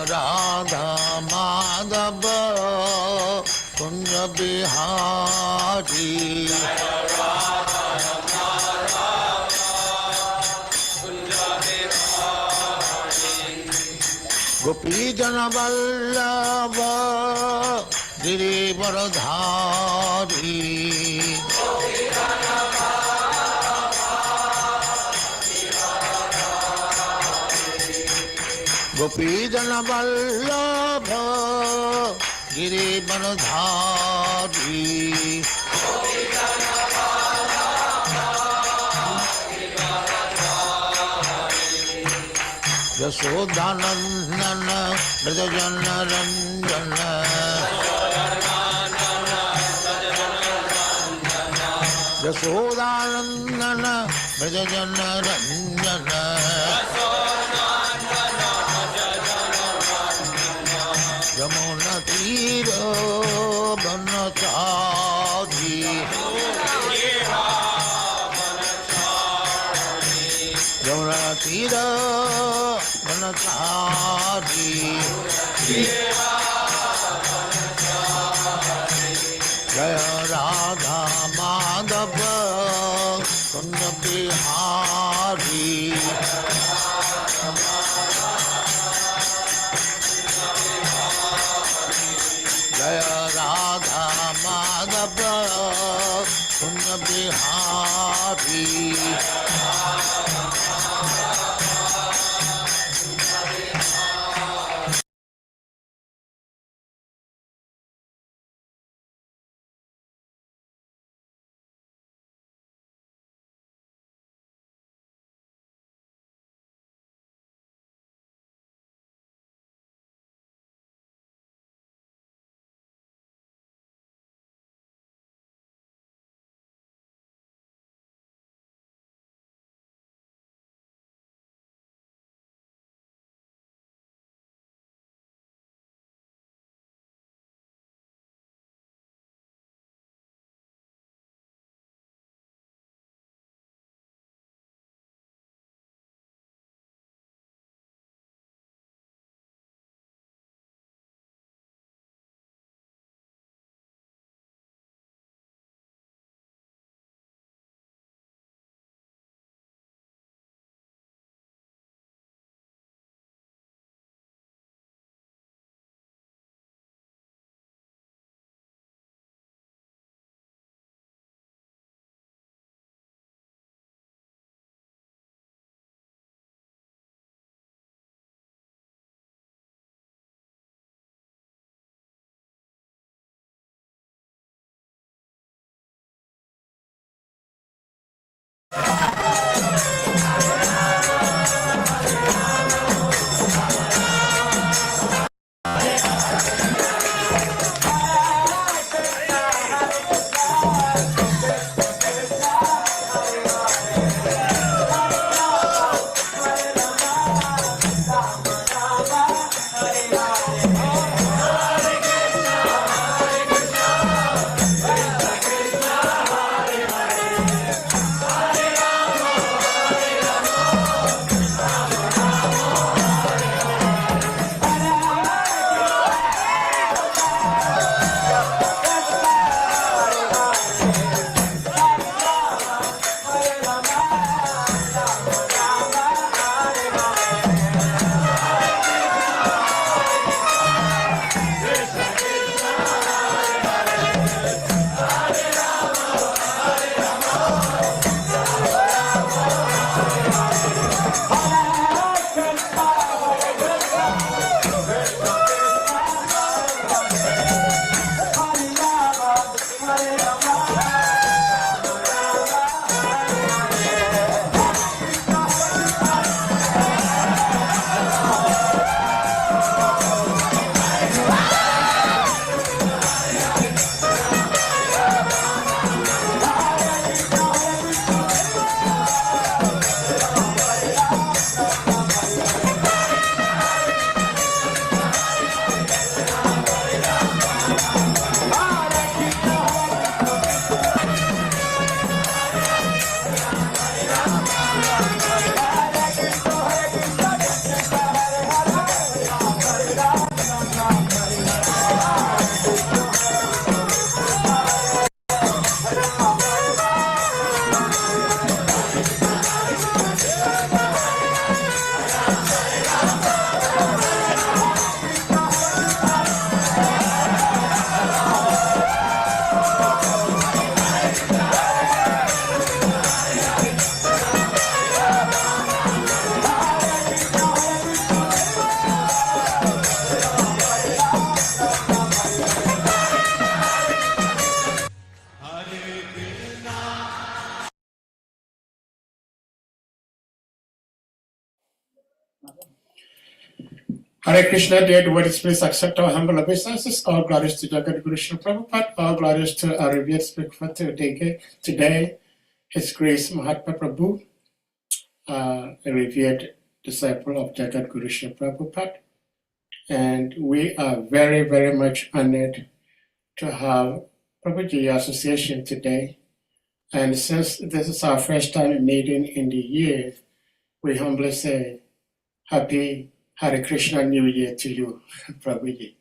Radha Madhava Kunja Bihari Gopi Jana Vallabha Girivardhari Gopi Jana Vallabha Girivardhari Yasodhanandana Vrajajana Ranjana Yasodhanandana Vrajajana Ranjana Yamuna Tira Banachari Yamuna Tira Banachari Jaya Radha Madhava Kunja Bihari Jaya Radha Madhava Kunja Bihari Hare Krishna, dear devotees, please accept our humble obeisances. All glories to Jagat Guru Srila Prabhupada. All glories to our revered speaker for today, His Grace Mahatma Prabhu, a revered disciple of Jagat Guru Srila Prabhupada. And we are very, very much honored to have Prabhuji Association today. And since this is our first time meeting in the year, we humbly say, Happy Hare Krishna New Year to you, Prabhuji.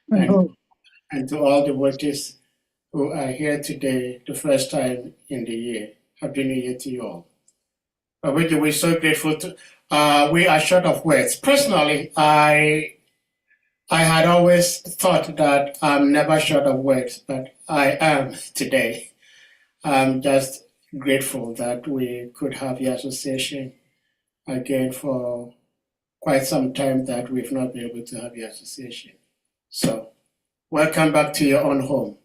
And to all devotees who are here today, the first time in the year. Happy New Year to you all. Prabhuji, we're so grateful to, we are short of words. Personally, I had always thought that I'm never short of words, but I am today. I'm just grateful that we could have the association again for quite some time that we've not been able to have the association. So, welcome back to your own home,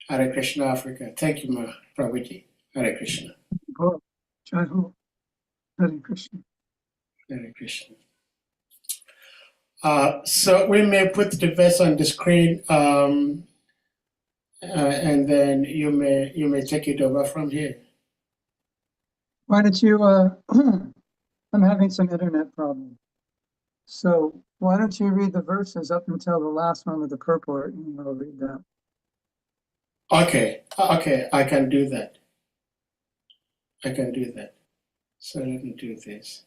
Hare Krishna Africa. Thank you, Prabhuji. Hare Krishna. Hare Krishna. Hare Krishna. So we may put the verse on the screen, and then you may take it over from here. Why don't you, I'm having some internet problem. So why don't you read the verses up until the last one with the purport, and I'll read that. Okay, I can do that. So let me do this.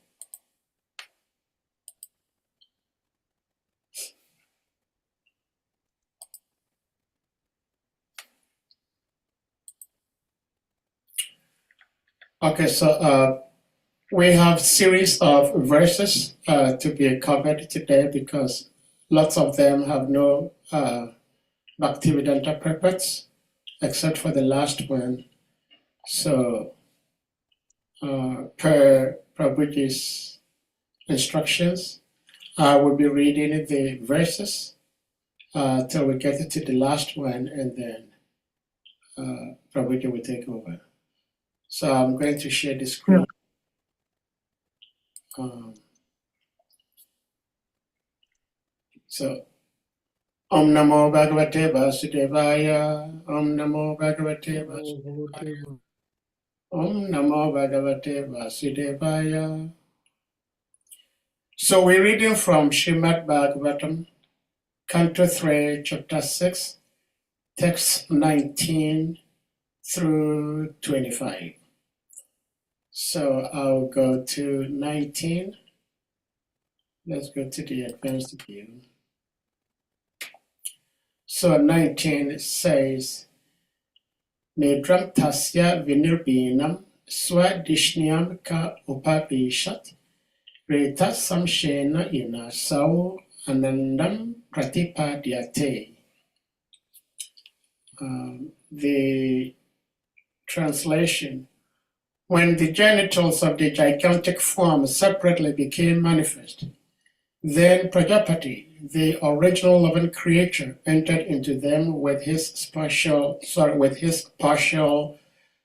Okay, so we have series of verses to be covered today because lots of them have no Bhaktivedanta purpose except for the last one. So per Prabhuji's instructions, I will be reading the verses till we get to the last one, and then Prabhuji will take over. So I'm going to share the screen. So, Om Namo Bhagavate Vasudevaya, Om Namo Bhagavate Vasudevaya, Om Namo Bhagavate Vasudevaya. So we're reading from Srimad Bhagavatam, Canto 3, Chapter 6, text 19 through 25. So I'll go to 19. Let's go to the advanced view. So 19 says, Medram tasya vinirbinam swadishnyam ka upabhishat reta samshena inasau anandam pratipadyate. The translation: when the genitals of the gigantic form separately became manifest, then Prajapati, the original loving creature, entered into them with his partial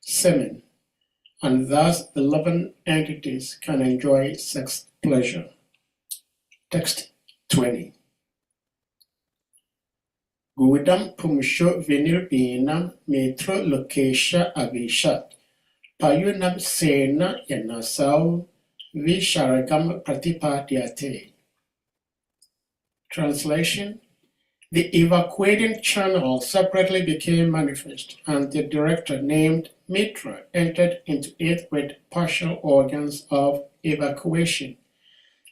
semen, and thus the loving entities can enjoy sex pleasure. Text 20. Gudam pumsho vinirbinam metro lokesha abhishat payunam sena yanasau visharagam pratipadyate. Translation: the evacuating channel separately became manifest, and the director named Mitra entered into it with partial organs of evacuation.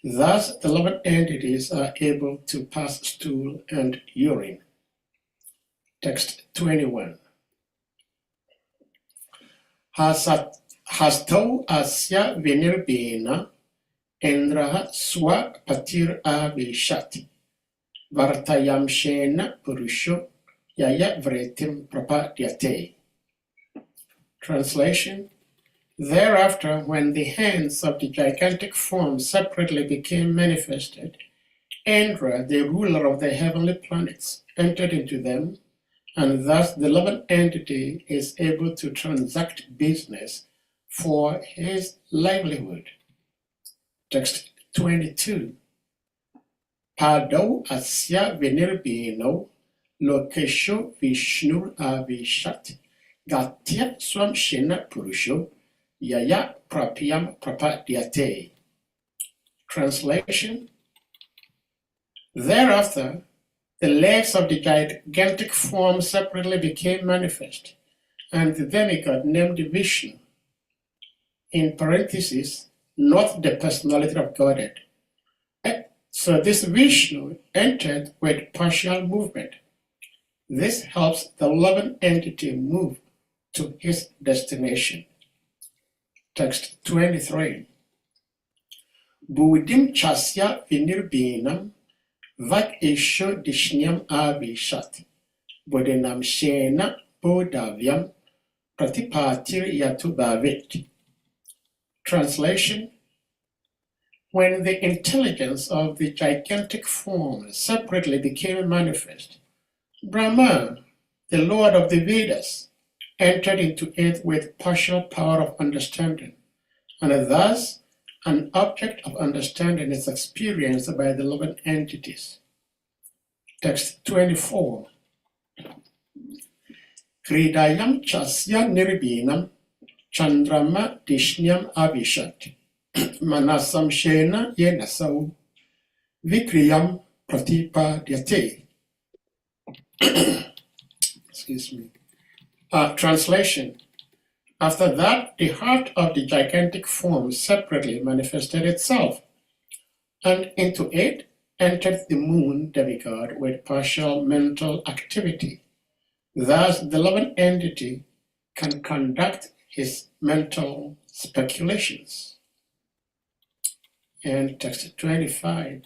Thus, the loving entities are able to pass stool and urine. Text 21. Hasto asya vinirbena endraha swa patir avishat Vartayamshena Purusho Yaya Vretim Prapadyate. Translation: thereafter, when the hands of the gigantic form separately became manifested, Indra, the ruler of the heavenly planets, entered into them, and thus the loving entity is able to transact business for his livelihood. Text 22. Pado asya vinirbino, lokesho vishnur avishat, gatya swam shena purusho, yaya prapyam prapadyate. Translation. Thereafter, the legs of the gigantic form separately became manifest, and the demigod named Vishnu, in parentheses, not the personality of Godhead. So this Vishnu entered with partial movement. This helps the loving entity move to his destination. Text 23. Budim chasya vinirbinam vak isho dishnyam avishat bodinam shena bodavyam pratipatir yatubavit. Translation. When the intelligence of the gigantic form separately became manifest, Brahma, the Lord of the Vedas, entered into it with partial power of understanding, and thus an object of understanding is experienced by the living entities. Text 24. Kridayam chasya nirbinam chandrama dishnyam avishat manasam shena yenasau vikriyam pratipadyate. Excuse me. Translation. After that, the heart of the gigantic form separately manifested itself, and into it entered the moon demigod with partial mental activity. Thus, the loving entity can conduct his mental speculations. And text 25.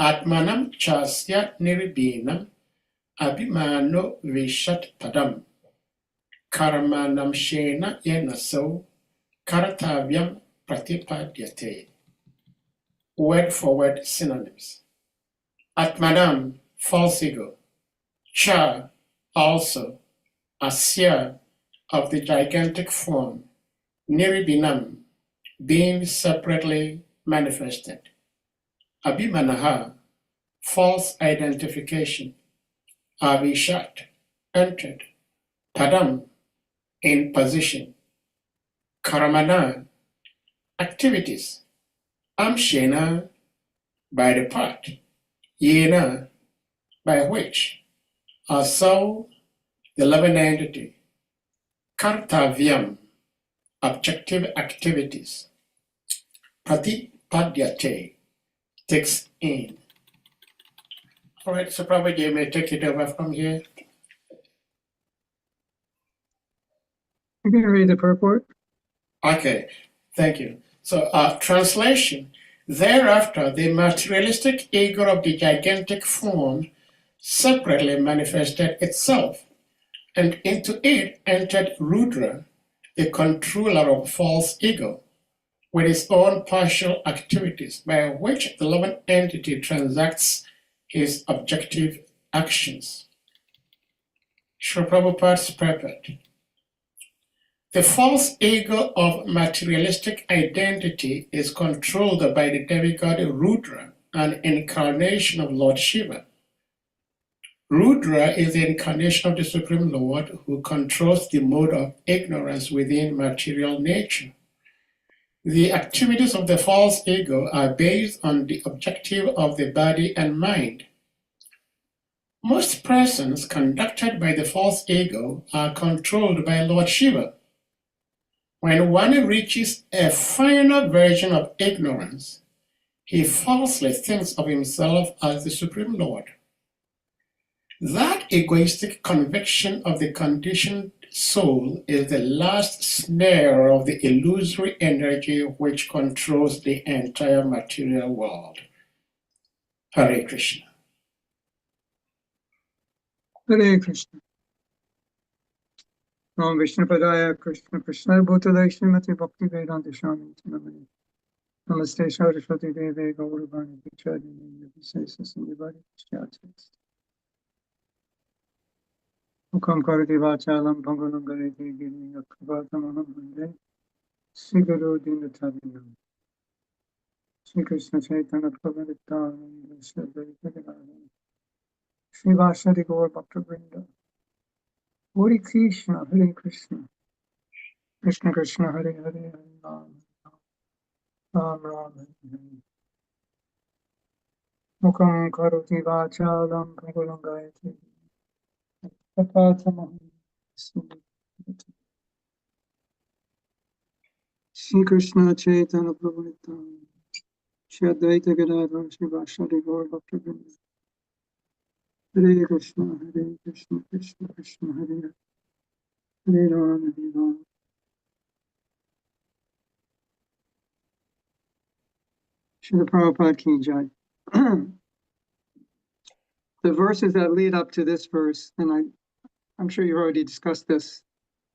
Atmanam chasya nirbinam abhimano vishat padam karmanam shena yenaso karatavyam pratipadyate. Word for word synonyms. Atmanam, false ego. Cha, also. Asya, of the gigantic form. Nirbinam, being separately manifested. Abhimanaha, false identification. Avishat, entered. Padam, in position. Karamana, activities. Amshena, by the part. Yena, by which. Also, the loving entity. Kartavyam, objective activities. Pratipadyate, takes in. All right, so probably you may take it over from here. You can read the purport. Okay, thank you. So, translation. Thereafter, the materialistic ego of the gigantic form separately manifested itself, and into it entered Rudra, the controller of false ego, with his own partial activities by which the loving entity transacts his objective actions. Srila Prabhupada's purport. The false ego of materialistic identity is controlled by the demigod Rudra, an incarnation of Lord Shiva. Rudra is the incarnation of the Supreme Lord who controls the mode of ignorance within material nature. The activities of the false ego are based on the objective of the body and mind. Most persons conducted by the false ego are controlled by Lord Shiva. When one reaches a final version of ignorance, he falsely thinks of himself as the Supreme Lord. That egoistic conviction of the conditioned soul is the last snare of the illusory energy which controls the entire material world. Hare Krishna. Hare Krishna. Om Vishnu Padaya Krishna Krishna Bhutale Srimati Bhakti Vedanta Swami Namani. Namaste Saraswati Devi Gauravani Vichari Visesa Sindhivadi Shyatis. Mukam Karati Vachalam Pangulam Gareti Giri Akavatamaham Hande Siguru Dinatavinam. Shri Krishna Chaitanya Prabhu Nityananda Shri Advaita Gadadhara Srivasadi Gaur Bhakta Vrinda. Hare Krishna, Hare Krishna, Krishna Krishna, Hare Hare, Hare Ram, Ram Ram, Hare Hare. Mukam karoti vachalam pragulam gayati. Tapatamaham. Shri Krishna Chaitanya Prabhu Nityananda Shri Advaita Gadadhara Srivasadi Gaur Bhakta Vrinda. Hare Krishna, Hare Krishna, Krishna Krishna, Hare Hare, Hare Ram, Hare Ram. Srila Prabhupada Ki Jai. The verses that lead up to this verse, and I'm sure you've already discussed this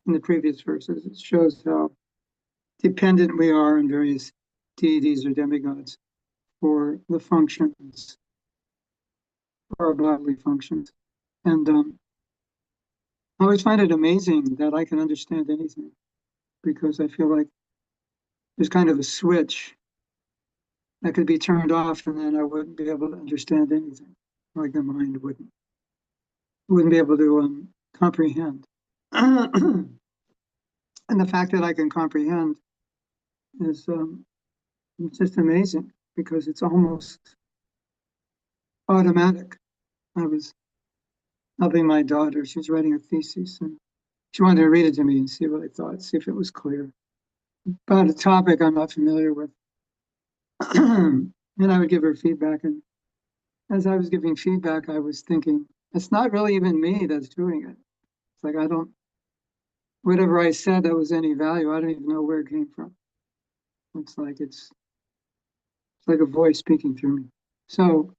in the previous verses, it shows how dependent we are on various deities or demigods for the functions, for our bodily functions. And I always find it amazing that I can understand anything, because I feel like there's kind of a switch that could be turned off, and then I wouldn't be able to understand anything, like the mind wouldn't be able to comprehend. And the fact that I can comprehend is it's just amazing, because it's almost automatic. I was helping my daughter; she was writing her thesis, and she wanted to read it to me and see what I thought, see if it was clear about a topic I'm not familiar with. And I would give her feedback, and as I was giving feedback, I was thinking, it's not really even me that's doing it. It's like whatever I said that was any value, I don't even know where it came from. It's like a voice speaking through me. So,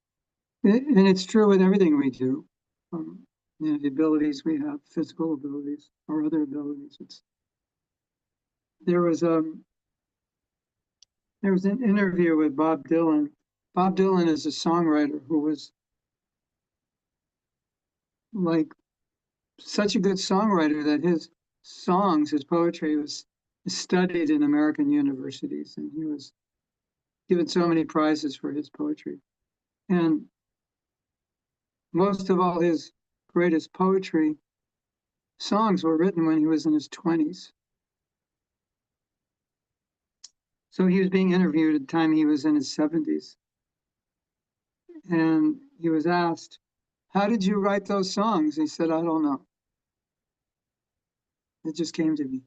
and it's true with everything we do. The abilities we have, physical abilities or other abilities. There was an interview with Bob Dylan. Bob Dylan is a songwriter who was like such a good songwriter that his songs, his poetry was studied in American universities, and he was given so many prizes for his poetry. And most of all his greatest poetry songs were written when he was in his 20s. So he was being interviewed at the time he was in his 70s. And he was asked, how did you write those songs? He said, I don't know. It just came to me.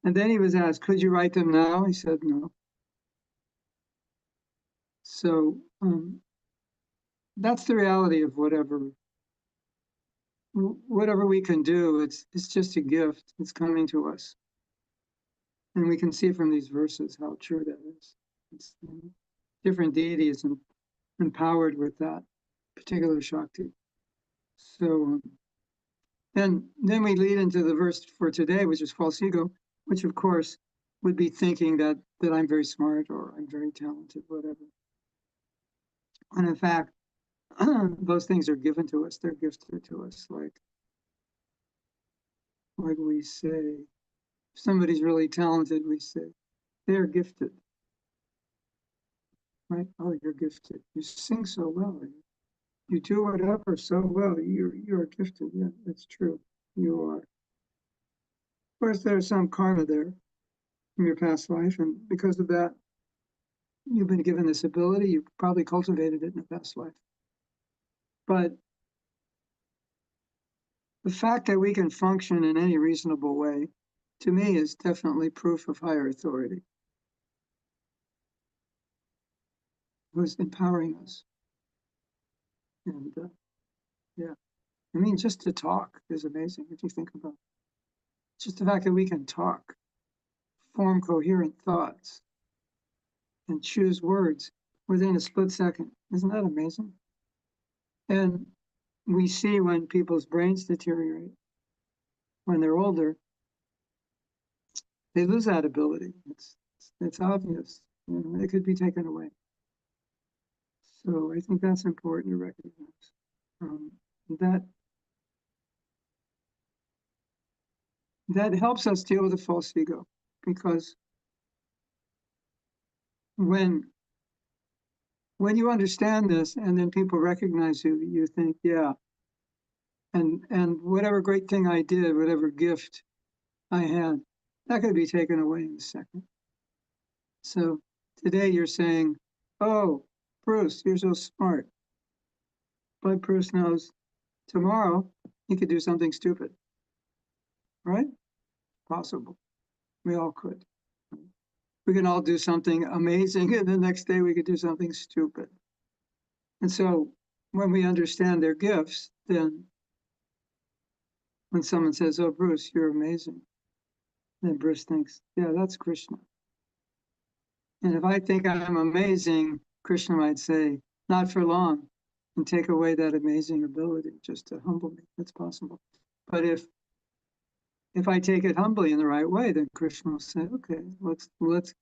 And then he was asked, could you write them now? He said, no. So that's the reality of whatever we can do. It's just a gift. It's coming to us. And we can see from these verses how true that is. It's different deities and empowered with that particular Shakti. So then we lead into the verse for today, which is false ego, which of course would be thinking that I'm very smart or I'm very talented, whatever. And in fact, those things are given to us. They're gifted to us. Like we say, if somebody's really talented, we say, they're gifted. Right? Oh, you're gifted. You sing so well. You do whatever so well. You're gifted. Yeah, that's true. You are. Of course, there's some karma there from your past life, and because of that, you've been given this ability. You probably cultivated it in a past life. But the fact that we can function in any reasonable way, to me, is definitely proof of higher authority, who's empowering us. And yeah, I mean, just to talk is amazing if you think about it. Just the fact that we can talk, form coherent thoughts, and choose words within a split second. Isn't that amazing? And we see when people's brains deteriorate, when they're older, they lose that ability. It's obvious. It could be taken away. So I think that's important to recognize. That helps us deal with the false ego, because when when you understand this, and then people recognize you, you think, yeah, and whatever great thing I did, whatever gift I had, that could be taken away in a second. So today you're saying, oh, Bruce, you're so smart. But Bruce knows tomorrow he could do something stupid, right? Possible. We all could. We can all do something amazing, and the next day we could do something stupid. And so when we understand their gifts, then when someone says, oh, Bruce, you're amazing, then Bruce thinks, yeah, that's Krishna. And if I think I'm amazing, Krishna might say, not for long, and take away that amazing ability just to humble me. That's possible. But if I take it humbly in the right way, then Krishna will say, okay, let's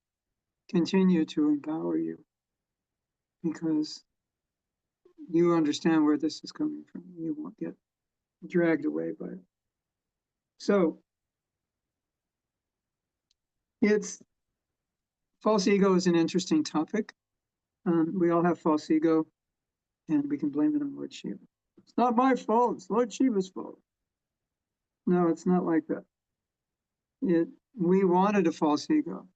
continue to empower you because you understand where this is coming from. You won't get dragged away by it. So it's false ego is an interesting topic. We all have false ego, and we can blame it on Lord Shiva. It's not my fault. It's Lord Shiva's fault. No, it's not like that. We wanted a false ego.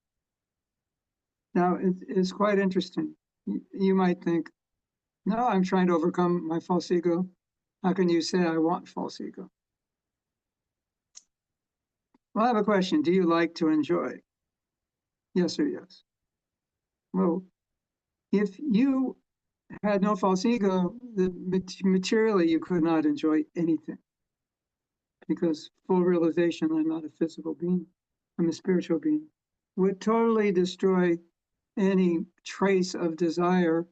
Now, it's quite interesting. You might think, no, I'm trying to overcome my false ego. How can you say I want false ego? Well, I have a question. Do you like to enjoy? Yes or yes? Well, if you had no false ego, materially you could not enjoy anything because full realization I'm not a physical being, I'm a spiritual being, would totally destroy any trace of desire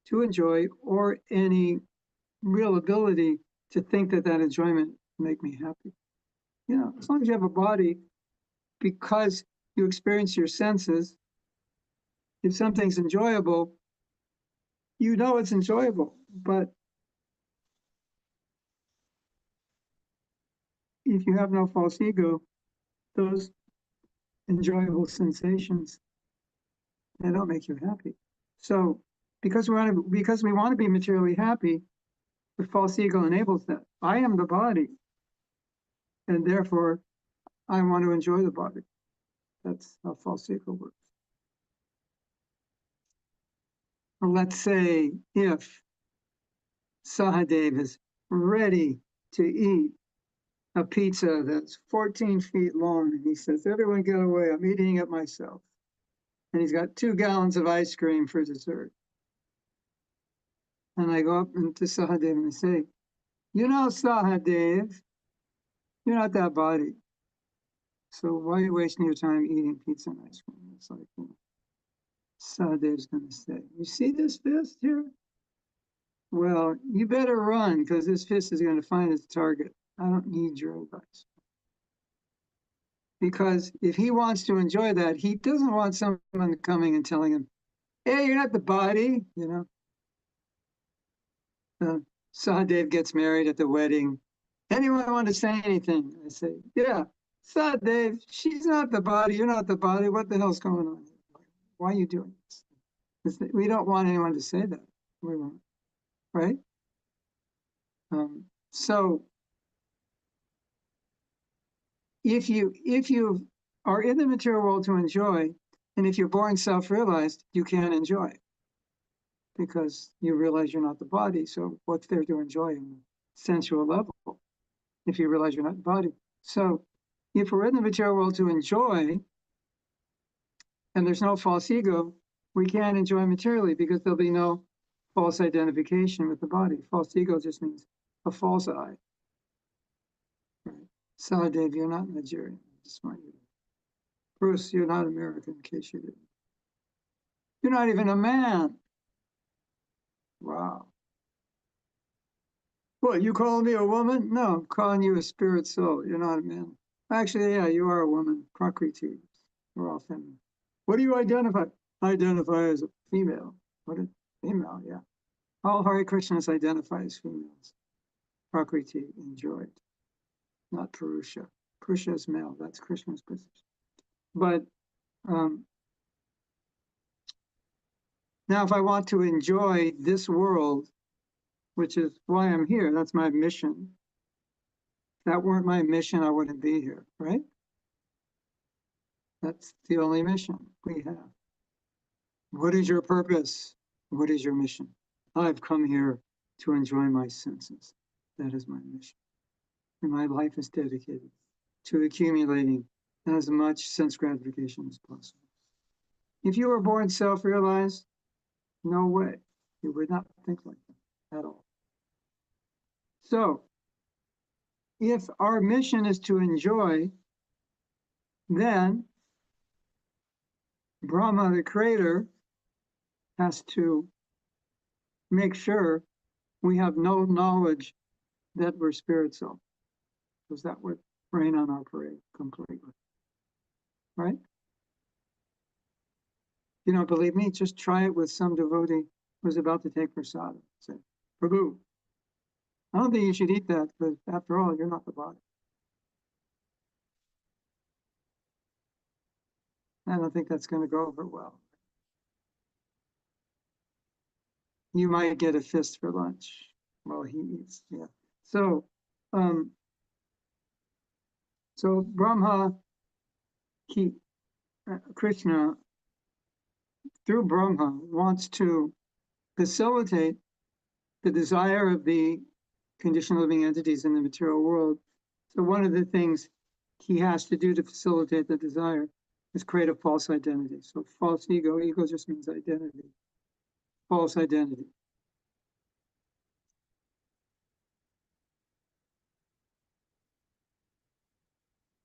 to enjoy or any real ability to think that that enjoyment make me happy. You know, as long as you have a body, because you experience your senses, if something's enjoyable, you know it's enjoyable. But if you have no false ego, those enjoyable sensations, they don't make you happy. So because we want to be materially happy, the false ego enables that. I am the body, and therefore I want to enjoy the body. That's how false ego works. Well, let's say if Sahadev is ready to eat a pizza that's 14 feet long, and he says, everyone get away, I'm eating it myself. And he's got 2 gallons of ice cream for dessert. And I go up to Sahadev and I say, you know, Sahadev, you're not that body. So why are you wasting your time eating pizza and ice cream? It's like, you know, Sahadev's going to say, you see this fist here? Well, you better run because this fist is going to find its target. I don't need your advice. Because if he wants to enjoy that, he doesn't want someone coming and telling him, hey, you're not the body, you know. Sahadev gets married at the wedding. Anyone want to say anything? I say, yeah, Sahadev, she's not the body, you're not the body. What the hell's going on? Why are you doing this? We don't want anyone to say that. We won't, right? So if you are in the material world to enjoy, and if you're born self-realized, you can't enjoy because you realize you're not the body. So what's there to enjoy on a sensual level if you realize you're not the body? So if we're in the material world to enjoy, and there's no false ego, we can't enjoy materially because there'll be no false identification with the body. False ego just means a false I. Right? Sahadev, you're not Nigerian. I just want you to. Bruce, you're not American, in case you didn't. You're not even a man. Wow. What, you calling me a woman? No, I'm calling you a spirit soul. You're not a man. Actually, yeah, you are a woman. Prakriti. We're all feminine. What do you identify? I identify as a female. What a female, yeah. All Hare Krishnas identify as females. Prakriti, enjoyed. Not Purusha. Purusha is male. That's Krishna's position. But Now, if I want to enjoy this world, which is why I'm here, that's my mission. If that weren't my mission, I wouldn't be here, right? That's the only mission we have. What is your purpose? What is your mission? I've come here to enjoy my senses. That is my mission. And my life is dedicated to accumulating as much sense gratification as possible. If you were born self-realized, no way. You would not think like that at all. So, if our mission is to enjoy, then Brahma, the creator, has to make sure we have no knowledge that we're spiritual, because that would rain on our parade completely. Right? You don't believe me? Just try it with some devotee who's about to take prasadam. Say, Prabhu, I don't think you should eat that, because after all, you're not the body. I don't think that's going to go over well. You might get a fist for lunch while he eats. Yeah. So, so Brahma, Krishna, through Brahma, wants to facilitate the desire of the conditioned living entities in the material world. So one of the things he has to do to facilitate the desire is create a false identity. So false ego, ego just means identity, false identity.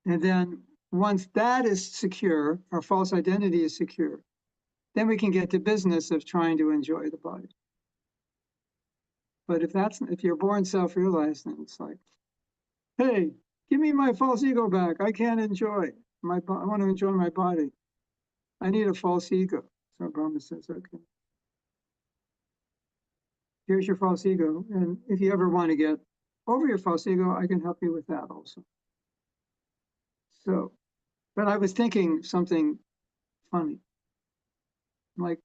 And then once that is secure, our false identity is secure, then we can get to business of trying to enjoy the body. But if you're born self-realized, then it's like, hey, give me my false ego back. I can't enjoy I want to enjoy my body. I need a false ego. So Brahma says, okay, here's your false ego. And if you ever want to get over your false ego, I can help you with that also. So, but I was thinking something funny. Like,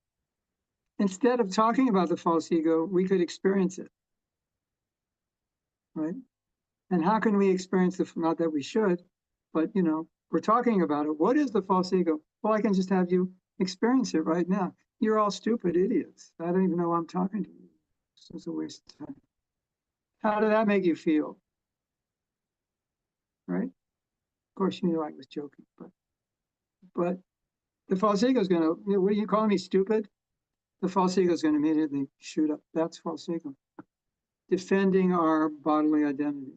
instead of talking about the false ego, we could experience it, right? And how can we experience it? Not that we should, but we're talking about it. What is the false ego? Well, I can just have you experience it right now. You're all stupid idiots. I don't even know why I'm talking to you. It's a waste of time. How did that make you feel? Right? Of course, you knew I was joking, but the false ego is going to, what are you calling me stupid? The false ego is going to immediately shoot up. That's false ego. Defending our bodily identity,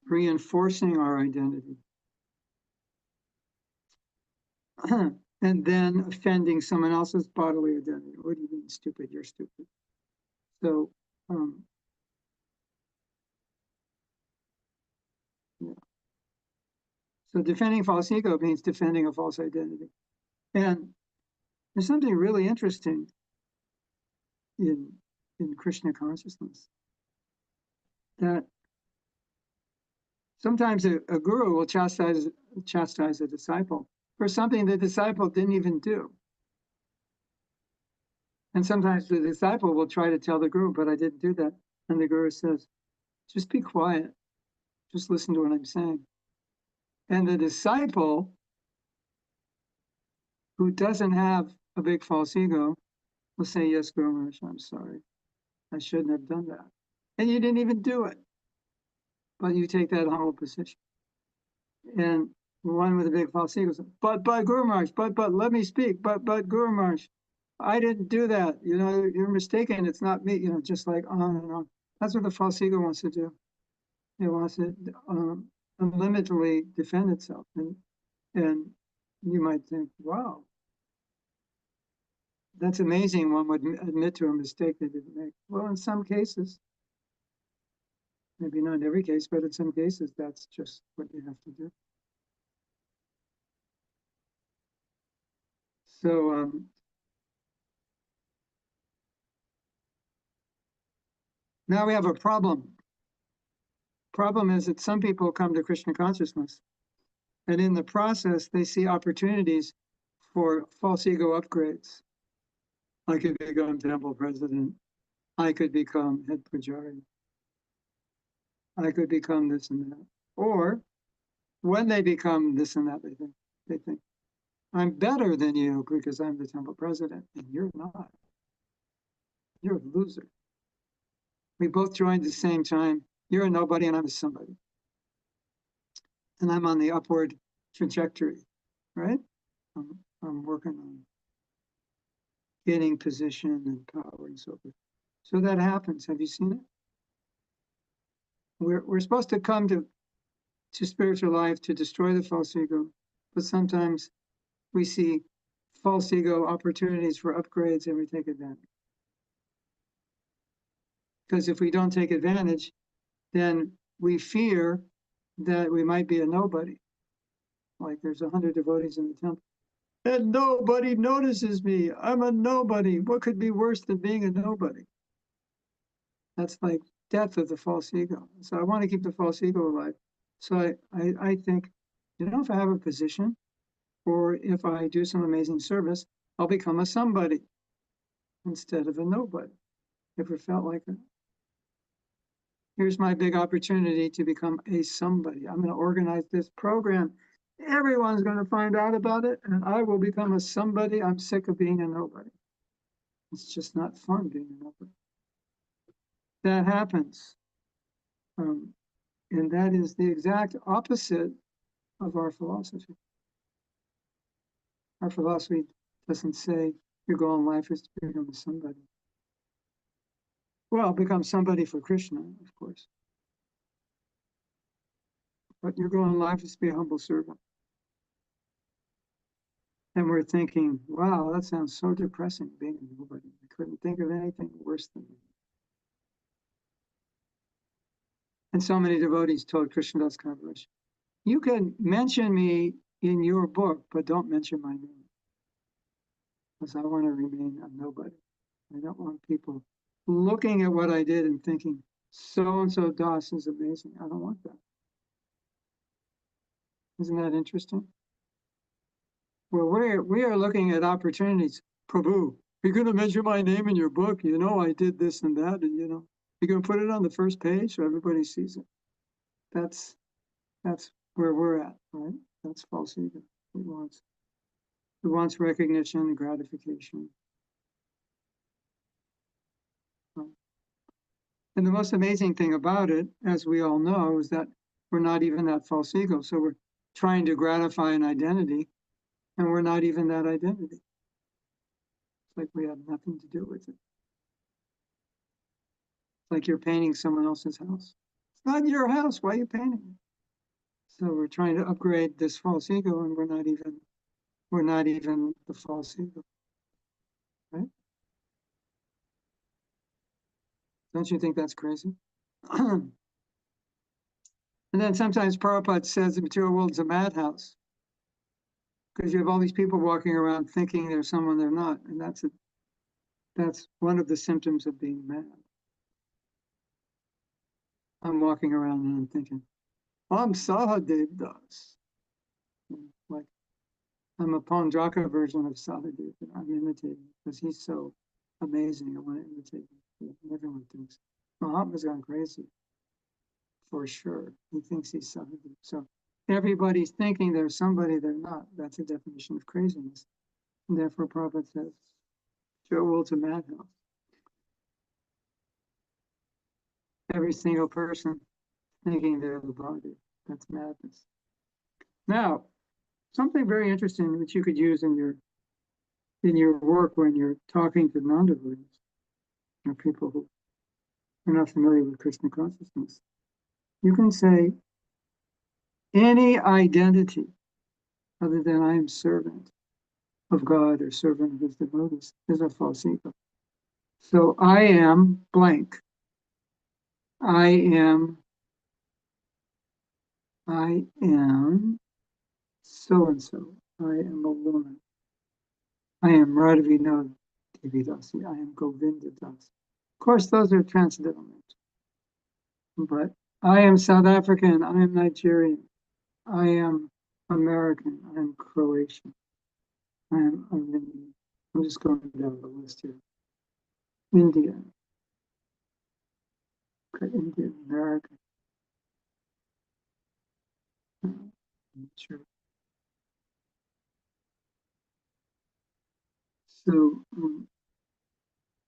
reinforcing our identity, and then offending someone else's bodily identity. What do you mean stupid? You're stupid. So, yeah. So defending false ego means defending a false identity. And there's something really interesting in Krishna consciousness, that sometimes a guru will chastise a disciple for something the disciple didn't even do. And sometimes the disciple will try to tell the guru, but I didn't do that. And the guru says, just be quiet. Just listen to what I'm saying. And the disciple, who doesn't have a big false ego, will say, yes, Guru Maharaj, I'm sorry. I shouldn't have done that. And you didn't even do it. But you take that humble position. And one with a big false ego says, but Guru Maharaj, but let me speak, but Guru Maharaj, I didn't do that. You're mistaken. It's not me. Just like on and on. That's what the false ego wants to do. It wants to unlimitedly defend itself. And you might think, wow, that's amazing. One would admit to a mistake they didn't make. Well, in some cases, maybe not in every case, but in some cases, that's just what you have to do. So, now we have a problem. Problem is that some people come to Krishna consciousness, and in the process, they see opportunities for false ego upgrades I could become temple president. I could become head pujari. I could become this and that. Or when they become this and that, they think, I'm better than you because I'm the temple president, and you're not. You're a loser. We both joined at the same time. You're a nobody and I'm a somebody. And I'm on the upward trajectory, right? I'm working on gaining position and power and so forth. So that happens. Have you seen it? We're supposed to come to spiritual life to destroy the false ego, but sometimes we see false ego opportunities for upgrades and we take advantage. Because if we don't take advantage, then we fear that we might be a nobody. Like there's 100 devotees in the temple. And nobody notices me. I'm a nobody. What could be worse than being a nobody? That's like death of the false ego. So I want to keep the false ego alive. So I think, if I have a position or if I do some amazing service, I'll become a somebody instead of a nobody. If it felt like it. Here's my big opportunity to become a somebody. I'm going to organize this program. Everyone's going to find out about it, and I will become a somebody. I'm sick of being a nobody. It's just not fun being a nobody. That happens. And that is the exact opposite of our philosophy. Our philosophy doesn't say your goal in life is to become a somebody. Well, become somebody for Krishna, of course. But your goal in life is to be a humble servant. And we're thinking, wow, that sounds so depressing, being a nobody. I couldn't think of anything worse than that. And so many devotees told Krishnadas Kaviraj, you can mention me in your book, but don't mention my name. Because I want to remain a nobody. I don't want people looking at what I did and thinking, so-and-so Das is amazing. I don't want that. Isn't that interesting? Well, we are looking at opportunities. Prabhu, you're going to mention my name in your book. I did this and that. And, you're going to put it on the first page so everybody sees it. That's where we're at, right? That's false ego. It wants recognition and gratification. And the most amazing thing about it, as we all know, is that we're not even that false ego. So we're trying to gratify an identity, and we're not even that identity. It's like we have nothing to do with it. It's like you're painting someone else's house. It's not your house. Why are you painting it? So we're trying to upgrade this false ego, and we're not even the false ego, right? Don't you think that's crazy? And then sometimes Prabhupada says the material world is a madhouse because you have all these people walking around thinking they're someone they're not, and that's one of the symptoms of being mad. I'm walking around and I'm thinking, I'm Sahadev Das. Like I'm a Pandraka version of Sahadev that I'm imitating because he's so amazing. I want to imitate him. Everyone thinks Mahatma's gone crazy. For sure. He thinks he's Sahadev. So everybody's thinking they're somebody they're not. That's a definition of craziness. And therefore Prabhupada says, your world's a madhouse. Every single person thinking they're the body. That's madness. Now, something very interesting which you could use in your work when you're talking to non-devotees or people who are not familiar with Krishna consciousness. You can say any identity other than I am servant of God or servant of his devotees is a false ego. So I am blank. I am so-and-so. I am a woman. I am Radhavinoda Devidasi. I am Govinda Das. Of course, those are transcendental names. But I am South African. I am Nigerian. I am American. I am Croatian. I am Armenian. I'm just going down the list here. India. Okay, Indian American. I'm not sure. So,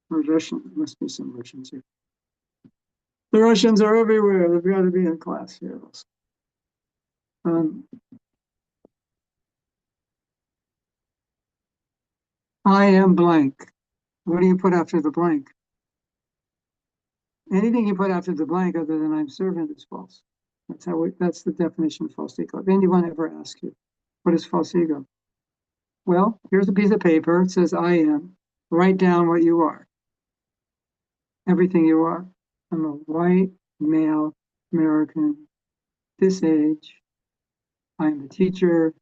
Russian, there must be some Russians here. The Russians are everywhere. They've got to be in class here also. I am blank. What do you put after the blank? Anything you put after the blank other than I'm servant is false. That's the definition of false ego. If anyone ever asks you, what is false ego? Well, here's a piece of paper. It says I am. Write down what you are. Everything you are. I'm a white male American, this age. I'm a teacher.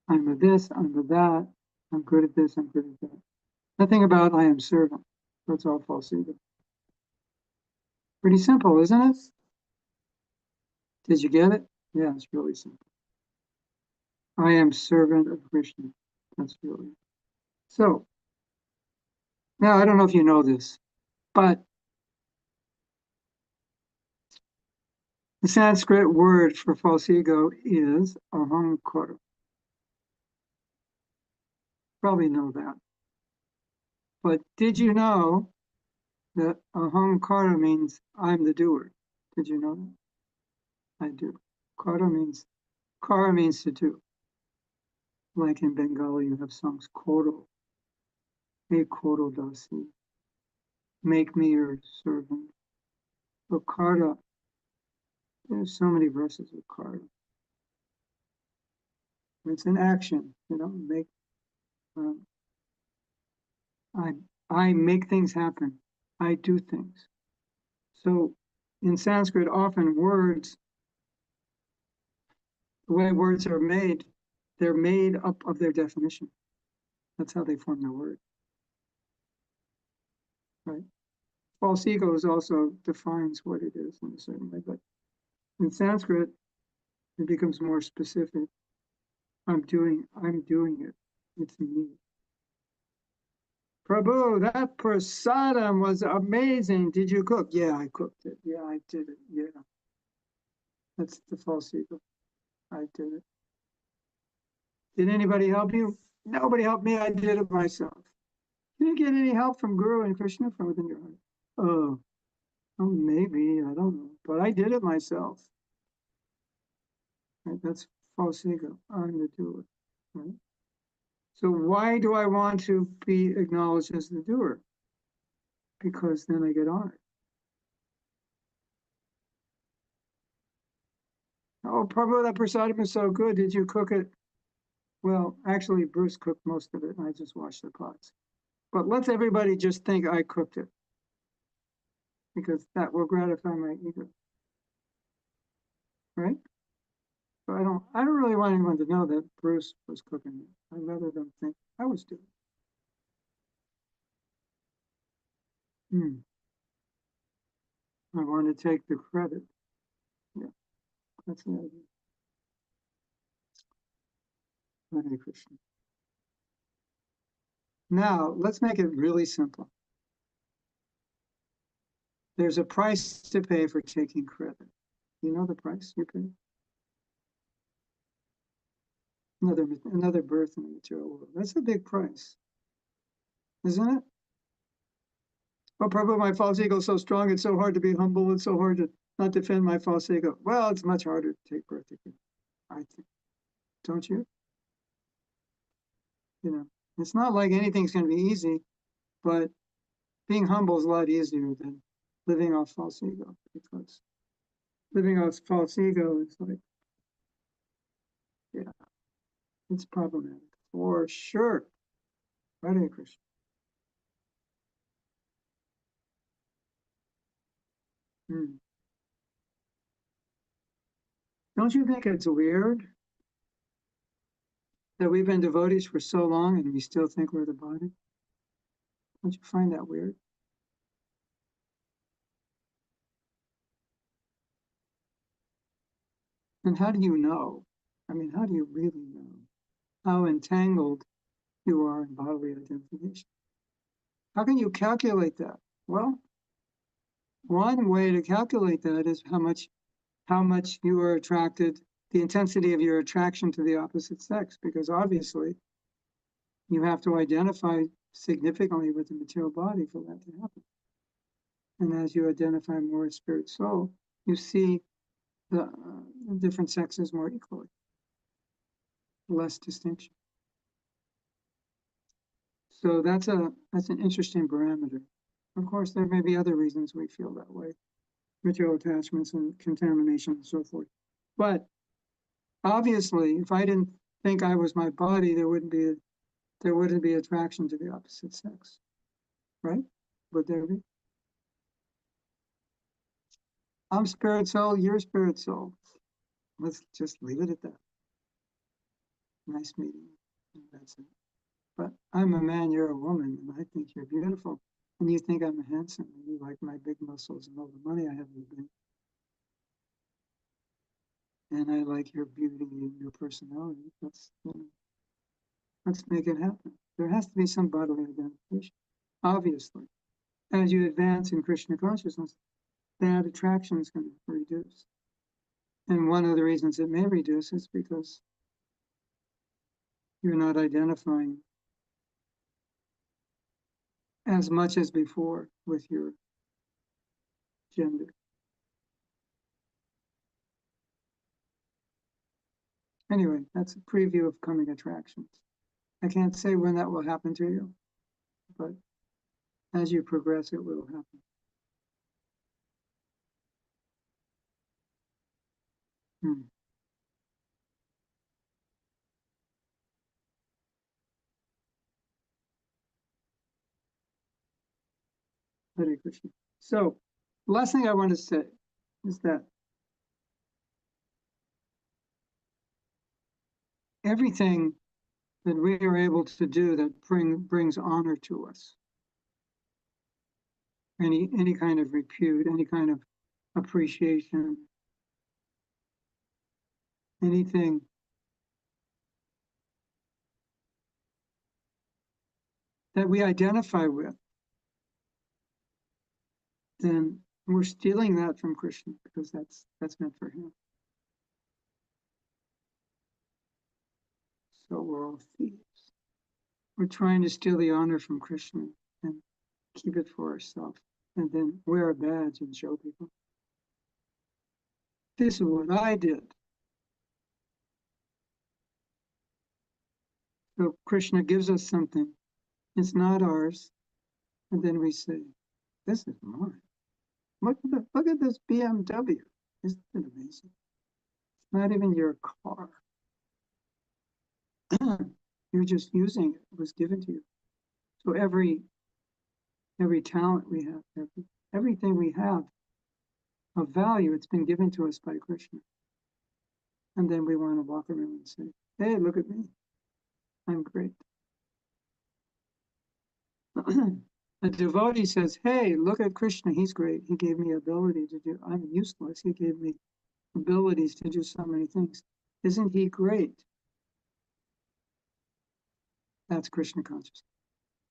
I'm a this, I'm a that. I'm good at this, I'm good at that. Nothing about I am servant. That's all false ego. Pretty simple, isn't it? Did you get it? Yeah, it's really simple. I am servant of Krishna. That's really. So, now I don't know if you know this, but the Sanskrit word for false ego is ahankara. Probably know that. But did you know that ahankara means I'm the doer? Did you know that? I do. Kara means to do. Like in Bengali, you have songs koro, hey koro dasi, make me your servant. But kara, there's so many verses of kara. It's an action, make. Um, I make things happen. I do things. So in Sanskrit, often words, the way words are made, they're made up of their definition. That's how they form the word. Right? False ego also defines what it is in a certain way, but in Sanskrit, it becomes more specific. I'm doing it. It's me. Prabhu, that prasadam was amazing. Did you cook? Yeah, I cooked it. Yeah, I did it. Yeah. That's the false ego. I did it. Did anybody help you? Nobody helped me. I did it myself. You didn't get any help from Guru and Krishna from within your heart. Oh, maybe. I don't know. But I did it myself. Right? That's false ego. I'm the doer. Right? So why do I want to be acknowledged as the doer? Because then I get honored. Oh, Prabhu, that prasadam is so good. Did you cook it? Well, actually, Bruce cooked most of it, and I just washed the pots. But let's everybody just think I cooked it, because that will gratify my ego, right? So I don't really want anyone to know that Bruce was cooking it. I'd rather them think I was doing it. I want to take the credit. Yeah, that's the idea. Hare Krishna. Now, let's make it really simple. There's a price to pay for taking credit. You know the price you pay? Another birth in the material world. That's a big price, isn't it? Oh, Prabhu, my false ego is so strong, it's so hard to be humble, it's so hard to not defend my false ego. Well, it's much harder to take birth again, I think. Don't you? It's not like anything's going to be easy, but being humble is a lot easier than living off false ego, because living off false ego is like, yeah, it's problematic for sure. Hare Krishna. Hmm. Don't you think it's weird that we've been devotees for so long and we still think we're the body? Don't you find that weird? And how do you know? I mean, how do you really know how entangled you are in bodily identification. How can you calculate that? Well, one way to calculate that is how much you are attracted, the intensity of your attraction to the opposite sex, because obviously you have to identify significantly with the material body for that to happen. And as you identify more as spirit soul, you see the different sexes more equally, less distinction. So that's an interesting parameter. Of course, there may be other reasons we feel that way, material attachments and contamination and so forth. But obviously, if I didn't think I was my body, there wouldn't be attraction to the opposite sex, right? Would there be? I'm spirit soul, you're spirit soul. Let's just leave it at that. Nice meeting. That's it. But I'm a man, you're a woman, and I think you're beautiful. And you think I'm handsome, and you like my big muscles and all the money I have in the bank. And I like your beauty and your personality. Let's make it happen. There has to be some bodily identification. Obviously, as you advance in Krishna consciousness, that attraction is going to reduce. And one of the reasons it may reduce is because you're not identifying as much as before with your gender. Anyway, that's a preview of coming attractions. I can't say when that will happen to you, but as you progress, it will happen. Hare Krishna. So, the last thing I want to say is that everything that we are able to do that brings honor to us, any kind of repute, any kind of appreciation, anything that we identify with, then we're stealing that from Krishna, because that's meant for him. So we're all thieves. We're trying to steal the honor from Krishna and keep it for ourselves, and then wear a badge and show people, this is what I did. So Krishna gives us something. It's not ours. And then we say, this is mine. Look at this BMW. Isn't it amazing? It's not even your car. You're just using it. It was given to you. So every talent we have, everything we have of value, it's been given to us by Krishna. And then we want to walk around and say, hey, look at me. I'm great. A devotee says, hey, look at Krishna. He's great. He gave me ability to do, I'm useless. He gave me abilities to do so many things. Isn't he great? That's Krishna consciousness.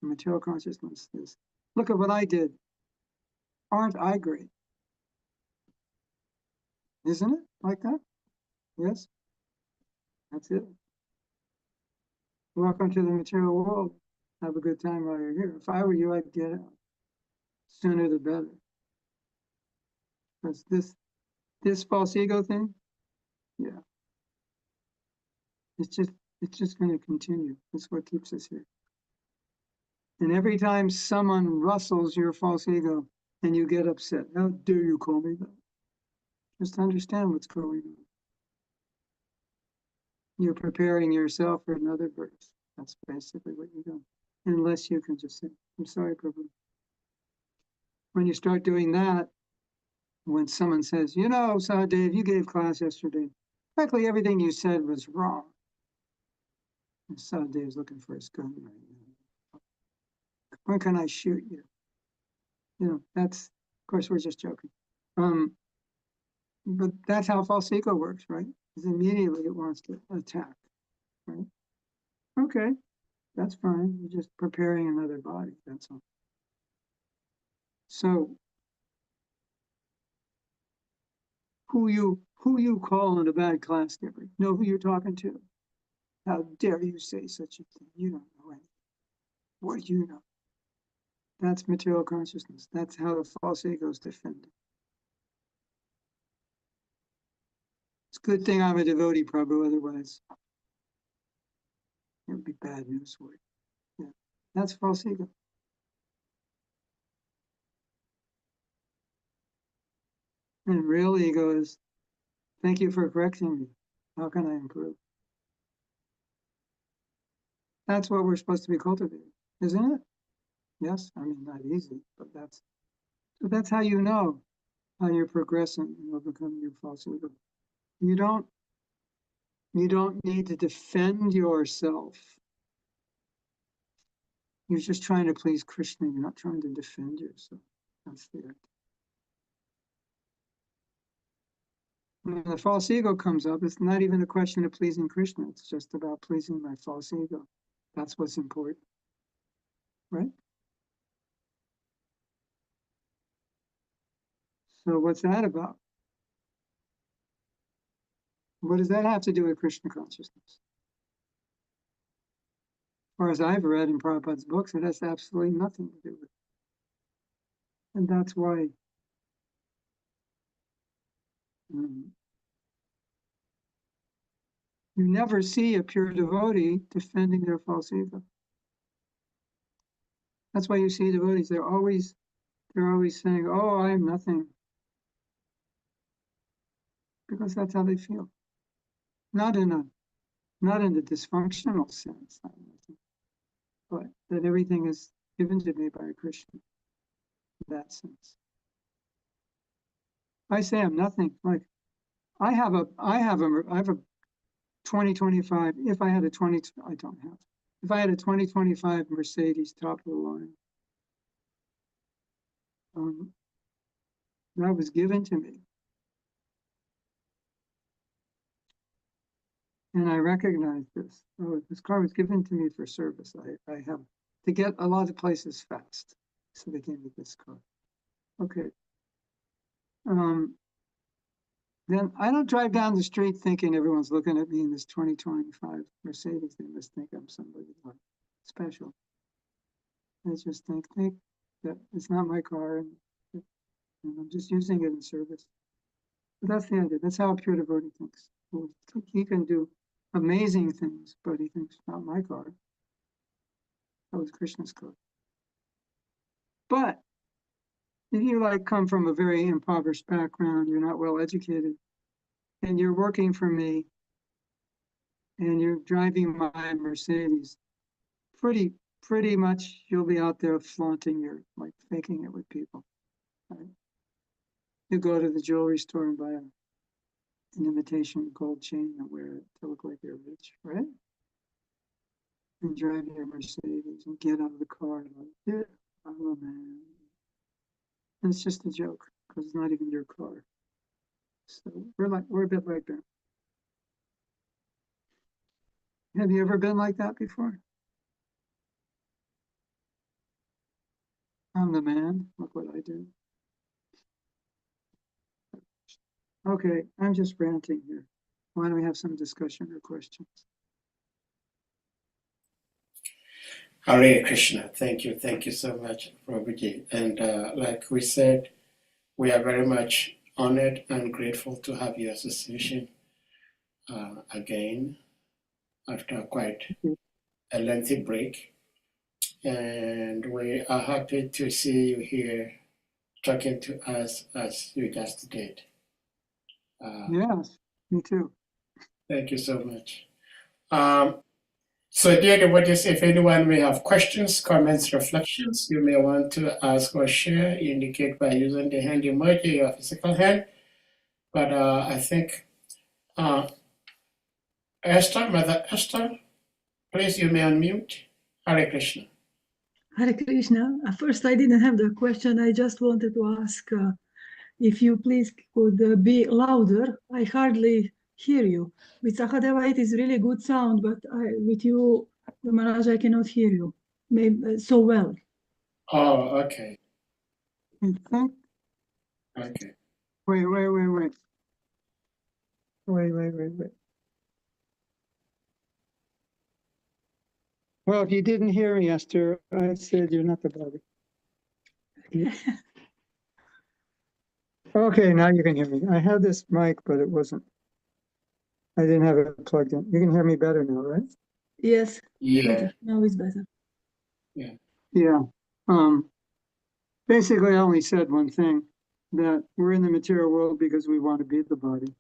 Material consciousness is, look at what I did. Aren't I great? Isn't it like that? Yes? That's it. Welcome to the material world. Have a good time while you're here. If I were you, I'd get out. Sooner the better. Because this false ego thing, yeah. It's just going to continue. That's what keeps us here. And every time someone rustles your false ego and you get upset, how dare you call me that? Just understand what's going on. You're preparing yourself for another birth. That's basically what you're doing. Unless you can just say, I'm sorry, Prabhu. When you start doing that, when someone says, you know, Sahadev, you gave class yesterday. Practically everything you said was wrong. And Sahadev's looking for his gun right now. When can I shoot you? You know, that's, of course, we're just joking. But that's how false ego works, right? Because immediately it wants to attack, right? Okay. That's fine. You're just preparing another body. That's all. So who you call in a bad class giver? Know who you're talking to? How dare you say such a thing? You don't know anything. What do you know? That's material consciousness. That's how the false ego is defended. It's a good thing I'm a devotee, Prabhu, otherwise it would be bad news for you. Yeah. That's false ego. And real ego is, thank you for correcting me. How can I improve? That's what we're supposed to be cultivating, isn't it? Yes, I mean, not easy, but that's how you know how you're progressing and overcoming your false ego. You don't need to defend yourself. You're just trying to please Krishna. You're not trying to defend yourself. That's the idea. When the false ego comes up, it's not even a question of pleasing Krishna. It's just about pleasing my false ego. That's what's important, right? So what's that about? What does that have to do with Krishna consciousness? As far as I've read in Prabhupada's books, it has absolutely nothing to do with it. And that's why you never see a pure devotee defending their false ego. That's why you see devotees, they're always saying, oh, I am nothing. Because that's how they feel. Not in a dysfunctional sense, but that everything is given to me by Krishna in that sense. I say I'm nothing. Like I have a 2025. If I had a 2025 Mercedes top of the line, that was given to me. And I recognize this. Oh, this car was given to me for service. I have to get a lot of places fast. So they gave me this car. Okay. Then I don't drive down the street thinking everyone's looking at me in this 2025 Mercedes. They must think I'm somebody special. I just think that it's not my car and I'm just using it in service. But that's the idea. That's how a pure devotee thinks. Well, he can do amazing things, but he thinks, not my car. That was Krishna's car. But if you come from a very impoverished background, you're not well educated, and you're working for me, and you're driving my Mercedes, pretty much you'll be out there flaunting faking it with people. Right? You go to the jewelry store and buy an imitation gold chain and wear it to look like you're rich, right? And drive your Mercedes and get out of the car yeah, oh man. And it's just a joke because it's not even your car. So we're a bit like that. Have you ever been like that before? I'm the man. Look what I do. Okay, I'm just ranting here. Why don't we have some discussion or questions? Hare Krishna. Thank you so much, Prabhuji. And like we said, we are very much honored and grateful to have your association again after quite a lengthy break. And we are happy to see you here talking to us as you just did. Yes, me too. Thank you so much. So dear devotees, if anyone may have questions, comments, reflections, you may want to ask or share, indicate by using the hand emoji, your physical hand. But I think Esther, Mother Esther, please, you may unmute. Hare Krishna. Hare Krishna. First, I didn't have the question. I just wanted to ask if you please could be louder. I hardly hear you. With Sahadeva, it is really good sound, but with you, Maharaj, I cannot hear you maybe so well. Oh, okay. I think, Okay. wait. Well, if you didn't hear me, Esther, I said you're not the body. Okay, now you can hear me. I had this mic, but it wasn't. I didn't have it plugged in. You can hear me better now, right? Yes, Yeah. better. Now it's better. Yeah. Basically, I only said one thing, that we're in the material world because we want to be the body.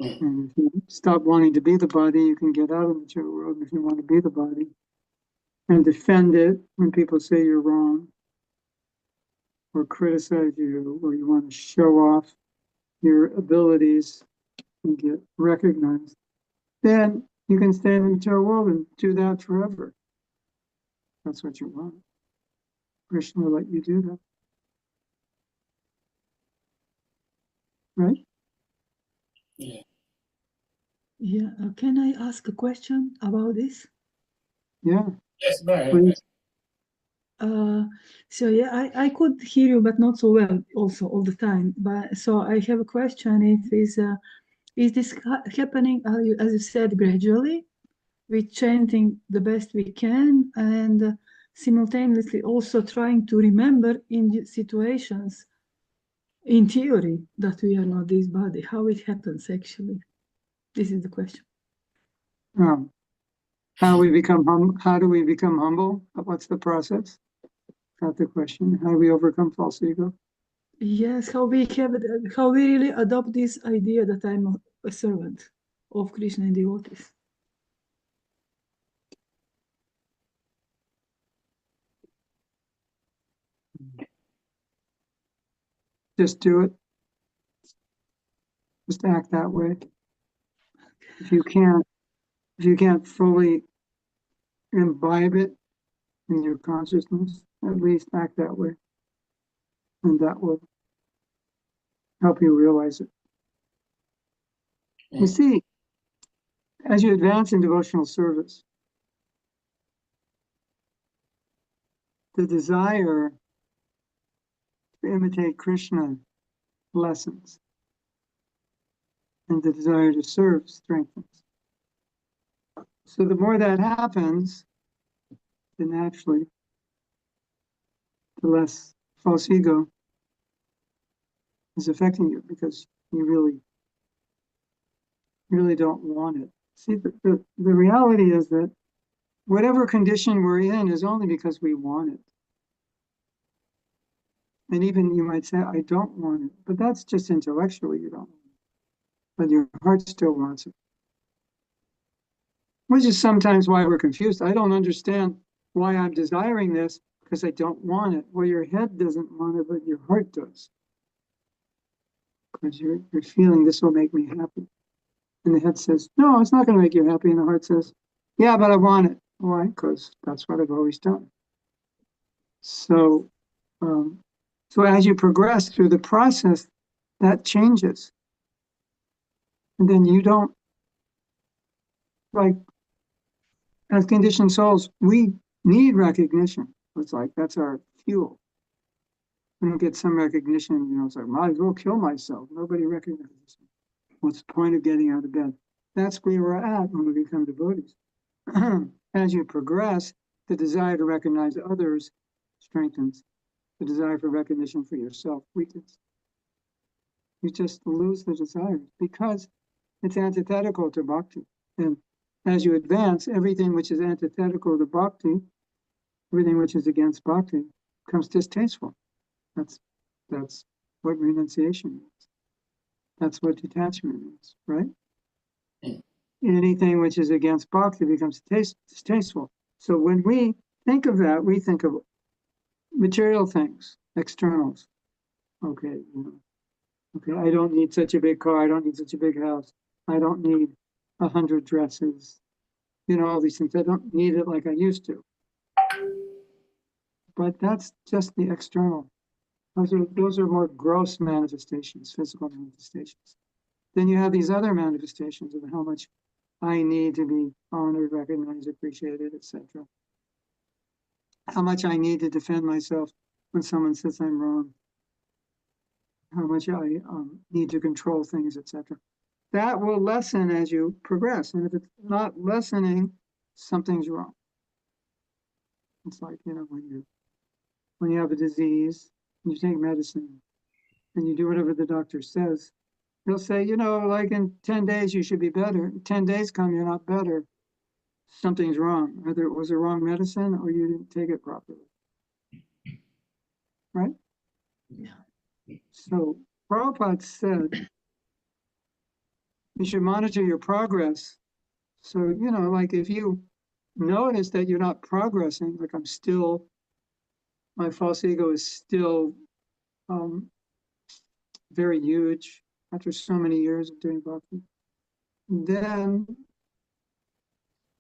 Mm. And if you stop wanting to be the body, you can get out of the material world. If you want to be the body and defend it when people say you're wrong or criticize you, or you want to show off your abilities and get recognized, then you can stay in the material world and do that forever. That's what you want. Krishna will let you do that. Right? Yeah. Yeah. Can I ask a question about this? Yeah. Yes, go ahead. Please. So yeah, I could hear you, but not so well also all the time. But so I have a question: is this happening, as you said, gradually, with chanting the best we can, and simultaneously also trying to remember in the situations, in theory, that we are not this body? How it happens actually? This is the question. How do we become humble? What's the process? That's the question. How do we overcome false ego? Yes, how we really adopt this idea that I'm a servant of Krishna and devotees. Just do it. Just act that way. If you can't fully imbibe it in your consciousness, at least act that way. And that will help you realize it. You see, as you advance in devotional service, the desire to imitate Krishna lessens, and the desire to serve strengthens. So the more that happens, then naturally, the less false ego is affecting you, because you really don't want it. See, the reality is that whatever condition we're in is only because we want it. And even you might say, I don't want it, but that's just intellectually you don't want it, but your heart still wants it. Which is sometimes why we're confused. I don't understand why I'm desiring this, because I don't want it. Well, your head doesn't want it, but your heart does. Because you're feeling this will make me happy. And the head says, no, it's not going to make you happy. And the heart says, yeah, but I want it. Why? Because that's what I've always done. So, so as you progress through the process, that changes. And then you don't, like, as conditioned souls, we need recognition. It's like, that's our fuel. We don't get some recognition, it's like, might as well kill myself. Nobody recognizes me. What's the point of getting out of bed? That's where we're at when we become devotees. As you progress, the desire to recognize others strengthens. The desire for recognition for yourself weakens. You just lose the desire because it's antithetical to bhakti. And as you advance, everything which is antithetical to bhakti, everything which is against bhakti, becomes distasteful. That's what renunciation means. That's what detachment means, right? Anything which is against bhakti becomes distasteful. So when we think of that, we think of material things, externals. Okay, okay, I don't need such a big car. I don't need such a big house. I don't need 100 dresses. All these things. I don't need it like I used to. But that's just the external. Those are more gross manifestations, physical manifestations. Then you have these other manifestations of how much I need to be honored, recognized, appreciated, etc. How much I need to defend myself when someone says I'm wrong. How much I need to control things, etc. That will lessen as you progress. And if it's not lessening, something's wrong. It's like, when you have a disease, and you take medicine, and you do whatever the doctor says, they'll say, like in 10 days, you should be better. 10 days come, you're not better. Something's wrong. Either it was a wrong medicine or you didn't take it properly. Right? Yeah. So Prabhupada said, you should monitor your progress. So, like if you notice that you're not progressing, like my false ego is still very huge after so many years of doing bhakti, then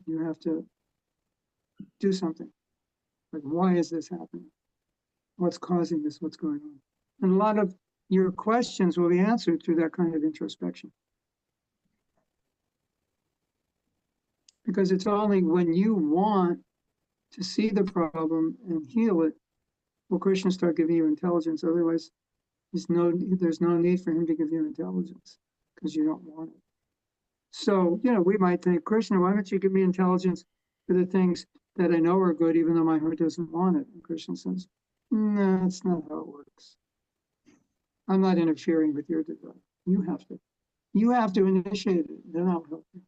you have to do something. Like, why is this happening? What's causing this? What's going on? And a lot of your questions will be answered through that kind of introspection. Because it's only when you want to see the problem and heal it will Krishna start giving you intelligence. Otherwise, there's no need for him to give you intelligence because you don't want it. So, we might think, Krishna, why don't you give me intelligence for the things that I know are good, even though my heart doesn't want it? And Krishna says, no, that's not how it works. I'm not interfering with your desire. You have to initiate it, then I'll help you.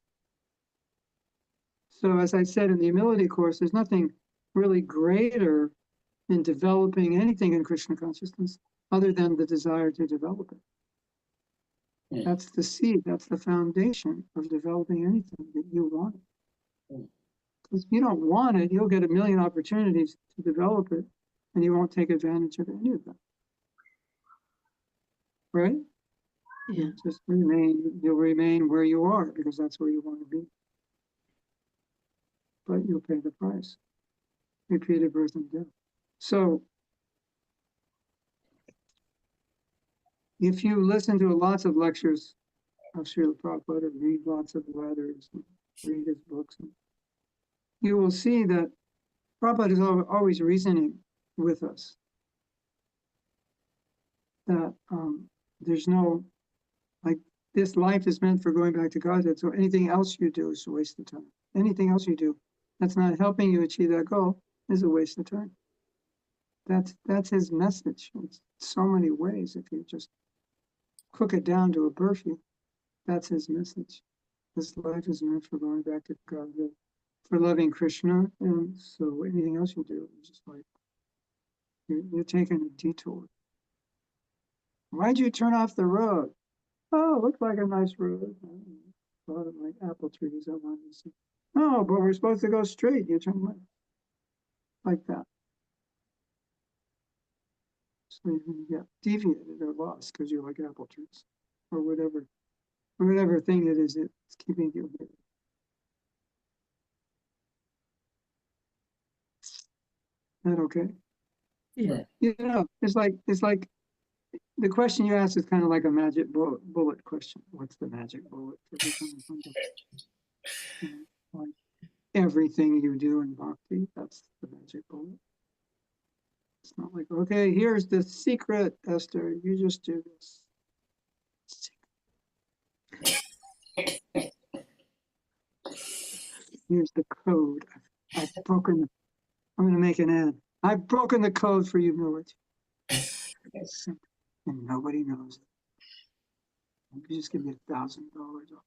So as I said in the humility course, there's nothing really greater in developing anything in Krishna consciousness other than the desire to develop it. Mm. That's the seed, that's the foundation of developing anything that you want. Because if you don't want it, you'll get a million opportunities to develop it, and you won't take advantage of any of them. Right? Yeah. You'll remain where you are because that's where you want to be. But you'll pay the price. Repeated birth and death. So, if you listen to lots of lectures of Srila Prabhupada, or read lots of letters, and read his books, you will see that Prabhupada is always reasoning with us. That there's no, like, this life is meant for going back to Godhead, so anything else you do is a waste of time. Anything else you do that's not helping you achieve that goal is a waste of time. That's his message in so many ways. If you just cook it down to a burfi, that's his message. This life is meant for going back to Godhead, for loving Krishna, and so anything else you do is just like you're taking a detour. Why'd you turn off the road? Oh, it looked like a nice road. A lot of like apple trees I wanted to see. Oh, but we're supposed to go straight. You turn left. Like that. So you're going to get deviated or lost because you like apple trees or whatever thing it is that's keeping you here. Is that okay? Yeah. It's like the question you asked is kind of like a magic bullet question. What's the magic bullet for becoming humble? Like everything you do in bhakti, that's the magic bullet. It's not like, okay, here's the secret, Esther. You just do this. Here's the code. I've broken. I'm going to make an ad. I've broken the code for humility. And nobody knows it. You just give me $1,000 off.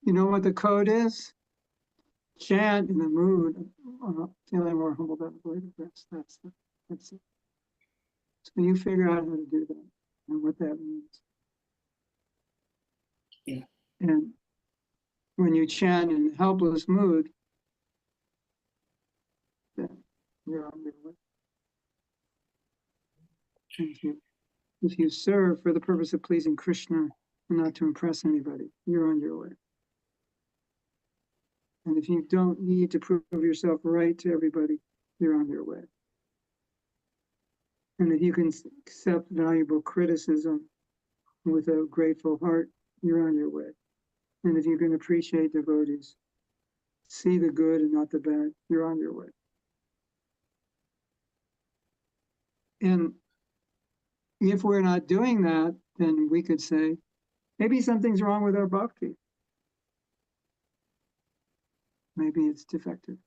You know what the code is? Chant in the mood of feeling more humble than the belief. That's it. So you figure out how to do that and what that means. Yeah. And when you chant in helpless mood, then you're on your way. If you serve for the purpose of pleasing Krishna and not to impress anybody, you're on your way. And if you don't need to prove yourself right to everybody, you're on your way. And if you can accept valuable criticism with a grateful heart, you're on your way. And if you can appreciate devotees, see the good and not the bad, you're on your way. And if we're not doing that, then we could say, maybe something's wrong with our bhakti. Maybe it's defective.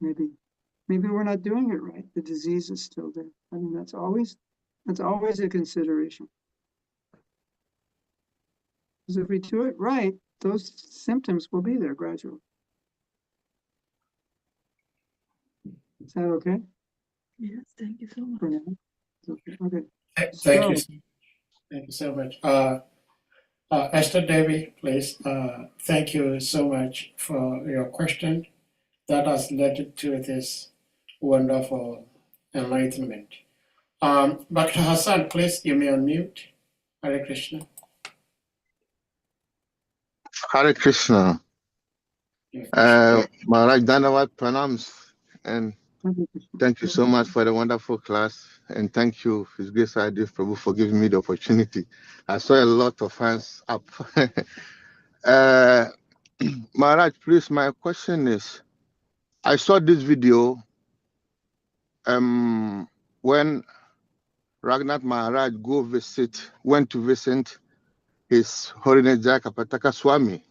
Maybe we're not doing it right. The disease is still there. I mean, that's always a consideration. Because if we do it right, those symptoms will be there gradually. Is that okay? Yes, thank you so much. For now? Okay. Thank you. So- Thank you so much. Esther Devi, please. Thank you so much for your question. That has led to this wonderful enlightenment. Dr. Hassan, please, you may unmute. Hare Krishna. Hare Krishna. Maharaj Dandavat Pranams, and thank you so much for the wonderful class, and thank you, His Grace Mahatma Prabhu, for giving me the opportunity. I saw a lot of hands up. Maharaj, please, my question is, I saw this video when Raghunath Maharaj went to visit His Holiness Jayakapataka Swami,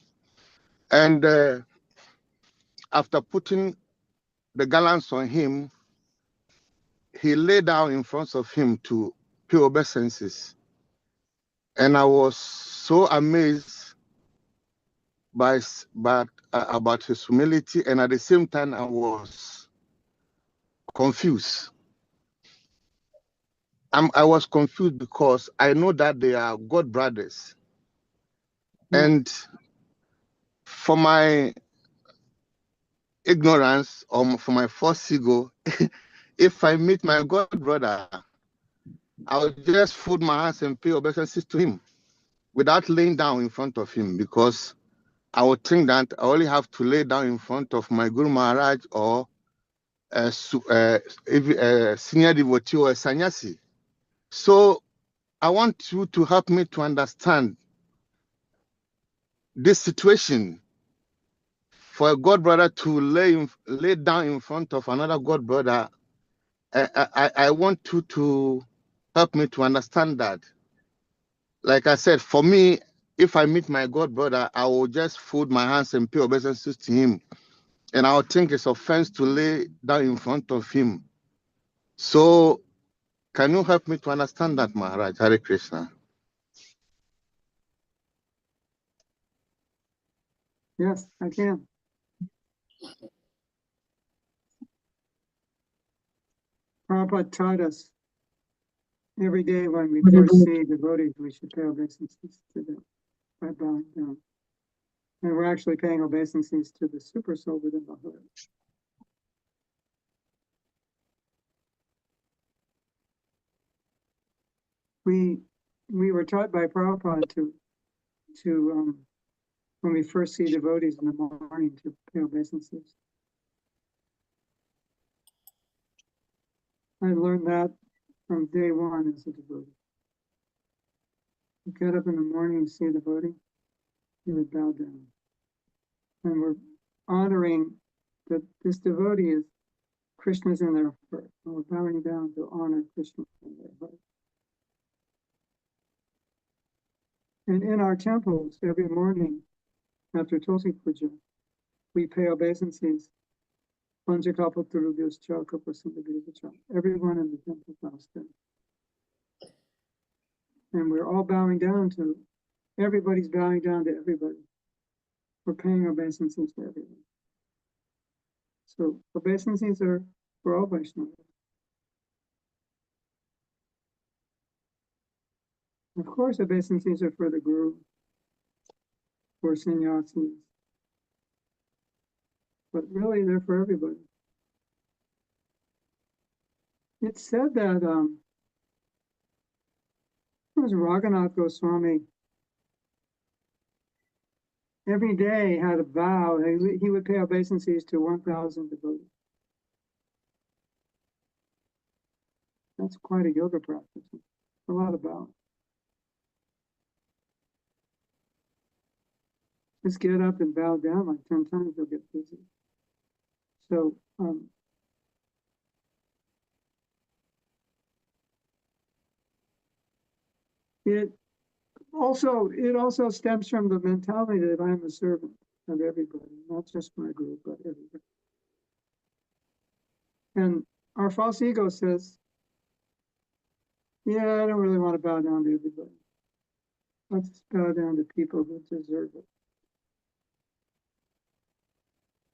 and after putting the gallants on him, he lay down in front of him to pay obeisances. And I was so amazed about his humility, and at the same time, I was confused. I was confused because I know that they are God brothers. Yeah. And for my ignorance or for my false ego, if I meet my God brother, I'll just fold my hands and pay obeisances to him without laying down in front of him, because I would think that I only have to lay down in front of my Guru Maharaj or a senior devotee or a sannyasi. So I want you to help me to understand this situation. For a God brother to lay down in front of another God brother, I want you to help me to understand that. Like I said, for me, if I meet my God brother, I will just fold my hands and pay obeisances to him. And I would think it's offense to lay down in front of him. So can you help me to understand that, Maharaj? Hare Krishna. Yes, I can. Prabhupada taught us every day when we first see devotees, we should pay obeisances to them by bowing down. And we're actually paying obeisances to the super soul within the heart. We were taught by Prabhupada to when we first see devotees in the morning, to pay obeisances. I learned that from day one as a devotee. You get up in the morning and see a devotee, you would bow down. And we're honoring that this devotee is Krishna's in their heart. And we're bowing down to honor Krishna in their heart. And in our temples, every morning after Tulsi Puja, we pay obeisances. Everyone in the temple bows down. And we're all bowing down to, everybody's bowing down to everybody. We're paying obeisances to everyone. So obeisances are for all Vaishnavas. Of course, obeisances are for the Guru, for sannyasis. But really, they're for everybody. It's said that it was Raghunath Goswami every day had a vow. He would pay obeisances to 1,000 devotees. That's quite a yoga practice. A lot of vows. Just get up and bow down like 10 times, you'll get busy. So, it also stems from the mentality that I'm a servant of everybody, not just my group, but everybody. And our false ego says, yeah, I don't really want to bow down to everybody. Let's bow down to people who deserve it.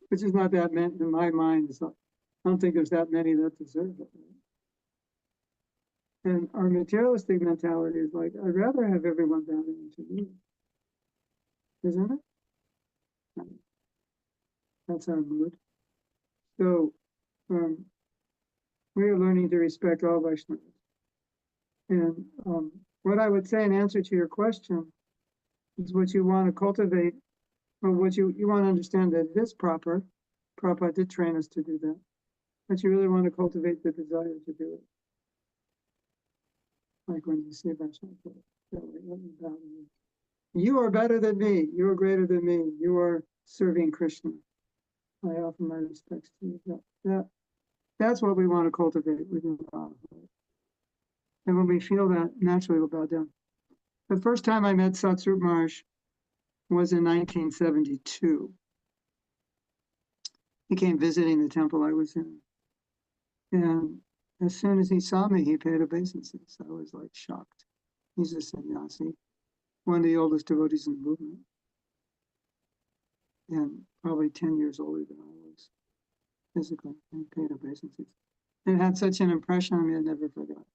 Which is not that many in my mind. I don't think there's that many that deserve it. And our materialistic mentality is like, I'd rather have everyone bow down to me. Isn't it? That's our mood. So we are learning to respect all Vaishnavas. And what I would say in answer to your question is what you want to cultivate, or what you want to understand that it is proper. Prabhupada did train us to do that. But you really want to cultivate the desire to do it. Like when you say Vaishnava, you are better than me. You are greater than me. You are serving Krishna. I offer my respects to you. That's what we want to cultivate within our heart. And when we feel that, naturally we'll bow down. The first time I met Satsrup Maharaj was in 1972. He came visiting the temple I was in. And as soon as he saw me, he paid obeisances. I was like shocked. He's a sannyasi, one of the oldest devotees in the movement, and probably 10 years older than I was physically, and paid obeisances. It had such an impression on me, I never forgot.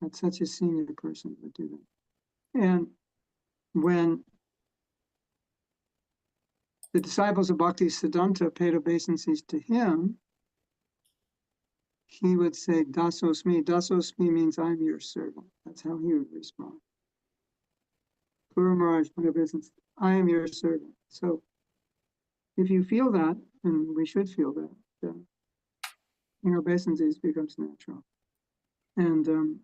That such a senior person would do that. And when the disciples of Bhakti Siddhanta paid obeisances to him, he would say, Dasosmi. Dasosmi means I'm your servant. That's how he would respond. Guru Maharaj, my obeisance, I am your servant. So if you feel that, and we should feel that, then obeisances becomes natural. And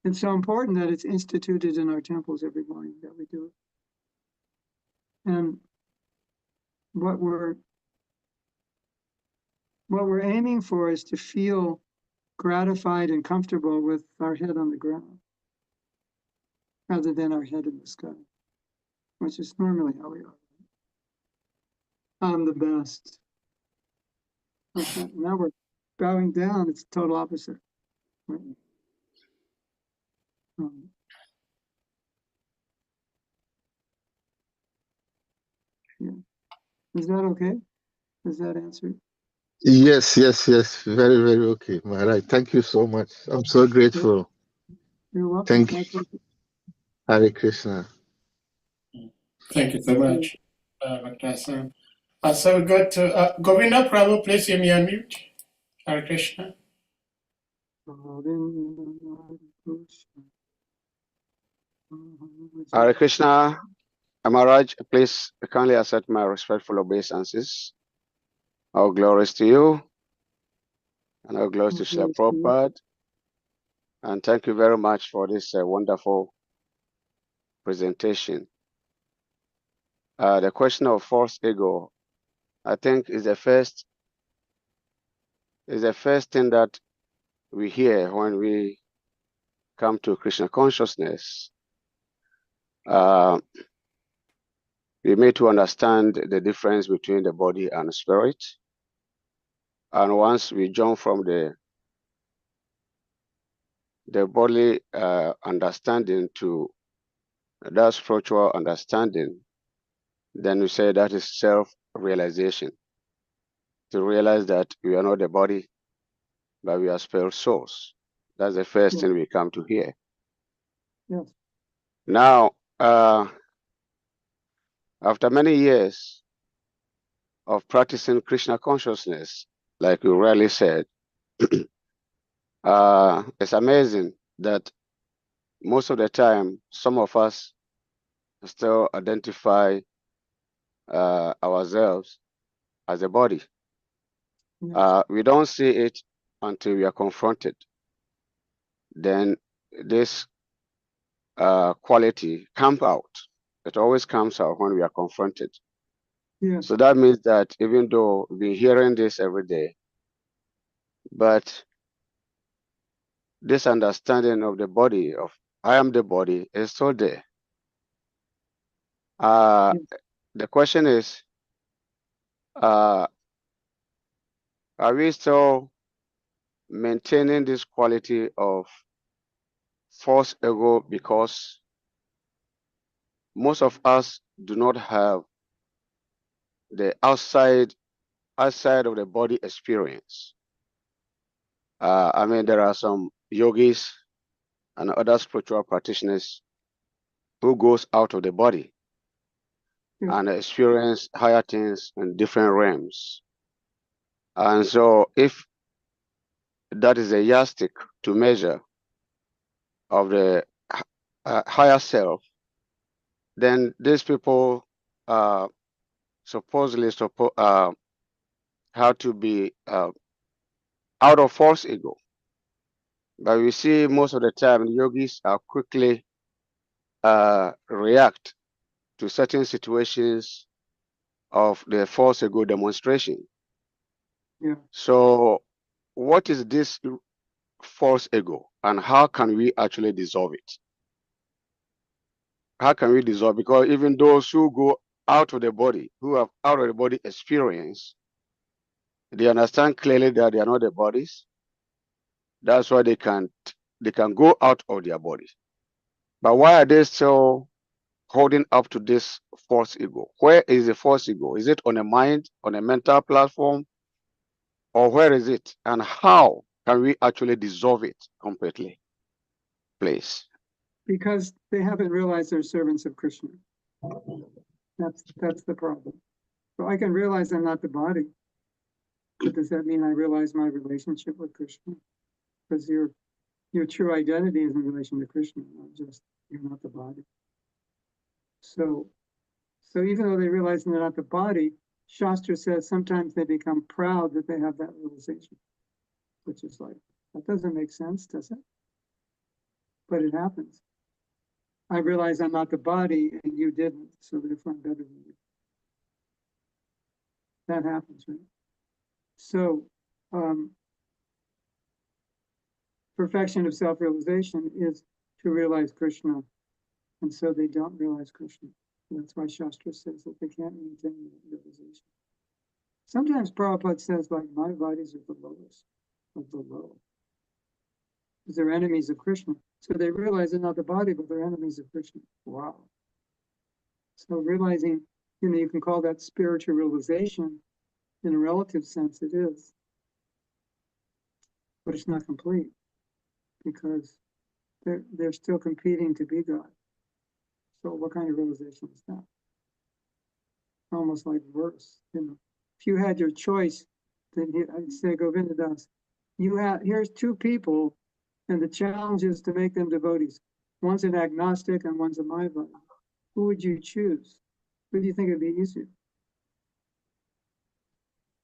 it's so important that it's instituted in our temples every morning that we do it. And what we're aiming for is to feel gratified and comfortable with our head on the ground rather than our head in the sky, which is normally how we are. I'm the best. Okay, now we're bowing down, it's total opposite. Right? Yeah. Is that okay? Does that answer? Yes. Very, very okay, Maharaj. Thank you so much. I'm so grateful. You're welcome. Thank you. Hare Krishna. Thank you so much, Dr. Hassan. So we go to Govinda Prabhu, please you may unmute. Hare Krishna. Hare Krishna, Maharaj, please kindly accept my respectful obeisances. All glories to you, and all glories to Srila Prabhupada. And thank you very much for this wonderful presentation. The question of false ego, I think, is the first thing that we hear when we come to Krishna consciousness. We need to understand the difference between the body and spirit. And once we jump from the bodily understanding to that spiritual understanding, then we say that is self-realization. To realize that we are not the body, but we are spirit souls. That's the first thing we come to hear. Yes. Now, after many years of practicing Krishna consciousness, like you rightly said, it's amazing that most of the time, some of us still identify ourselves as a body. We don't see it until we are confronted. Then this quality come out. It always comes out when we are confronted. Yeah. So that means that even though we've been hearing this every day, but this understanding of the body, of I am the body, is still there. Yes. The question is, are we still maintaining this quality of false ego because most of us do not have the outside of the body experience? I mean, there are some yogis and other spiritual practitioners who goes out of the body Yeah. and experience higher things in different realms. And so if that is a yardstick to measure of the higher self, then these people supposedly have to be out of false ego. But we see most of the time yogis are quickly react to certain situations of the false ego demonstration. Yeah. So what is this false ego and how can we actually dissolve it? How can we dissolve? Because even those who go out of the body, who have out of the body experience, they understand clearly that they are not the bodies. That's why they can go out of their body. But why are they still holding up to this false ego? Where is the false ego? Is it on a mind, on a mental platform, or where is it? And how can we actually dissolve it completely? Please. Because they haven't realized they're servants of Krishna. That's the problem. So I can realize I'm not the body, but does that mean I realize my relationship with Krishna? Because your true identity is in relation to Krishna, not just you're not the body. So even though they realize they're not the body, Shastra says sometimes they become proud that they have that realization, which is like, that doesn't make sense, does it? But it happens. I realize I'm not the body and you didn't, so therefore I'm better than you. That happens, right? So perfection of self-realization is to realize Krishna, and so they don't realize Krishna. And that's why Shastra says that they can't maintain that realization. Sometimes Prabhupada says, like, my bodies are the lowest of the low. Because they're enemies of Krishna. So they realize they're not the body, but they're enemies of Krishna. Wow. So realizing, you can call that spiritual realization. In a relative sense, it is. But it's not complete. Because they're still competing to be God. So what kind of realization is that? Almost like verse, If you had your choice, then I'd say, Govinda Das, here's two people, and the challenge is to make them devotees. One's an agnostic and one's a Mayavadi. Who would you choose? Who do you think would be easier?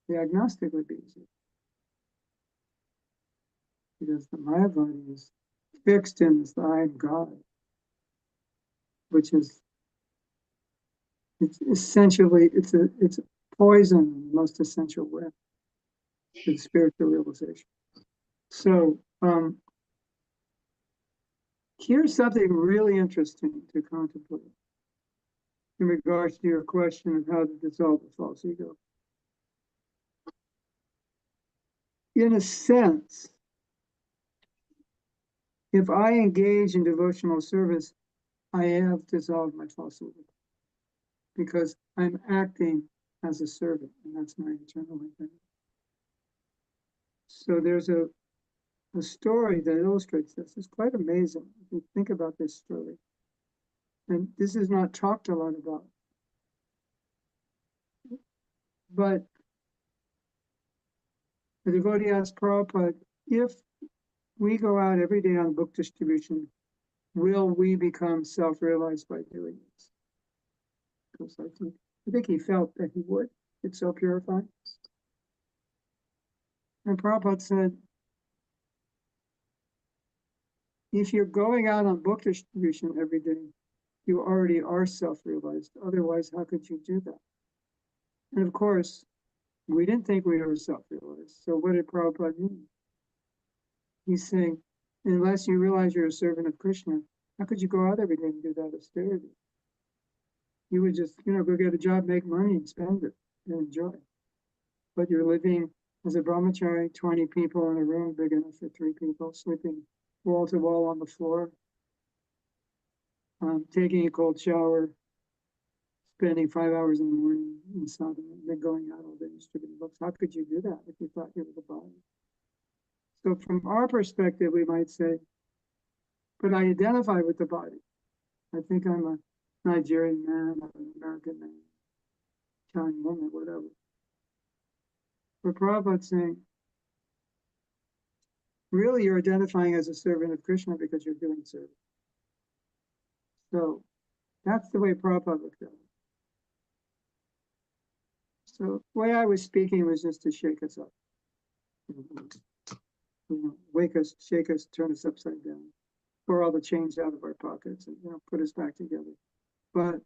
The agnostic would be easier. Because the Mayavadi is fixed in this I am God, which is it's essentially it's a poison in the most essential way to spiritual realization. So here's something really interesting to contemplate in regards to your question of how to dissolve the false ego. In a sense, if I engage in devotional service, I have dissolved my false ego because I'm acting as a servant, and that's my eternal identity. So there's a story that illustrates this. It's quite amazing if you think about this story. And this is not talked a lot about. But the devotee asked Prabhupada, if we go out every day on book distribution, will we become self-realized by doing this? Because I think he felt that he would. It's so purifying. And Prabhupada said, if you're going out on book distribution every day, you already are self-realized. Otherwise, how could you do that? And of course, we didn't think we were self-realized. So what did Prabhupada mean? He's saying, unless you realize you're a servant of Krishna, how could you go out every day and do that austerity? You would just, go get a job, make money, and spend it and enjoy. But you're living as a brahmachari, 20 people in a room big enough for 3 people, sleeping wall to wall on the floor, taking a cold shower, spending 5 hours in the morning in sadhana, and then going out all day distributing books. How could you do that if you thought you were the body? So from our perspective, we might say, but I identify with the body. I think I'm a Nigerian man, or an American man, Italian woman, whatever. But Prabhupada's saying, really you're identifying as a servant of Krishna because you're doing service. So that's the way Prabhupada looked at it. So the way I was speaking was just to shake us up. Wake us, shake us, turn us upside down, pour all the change out of our pockets and put us back together. But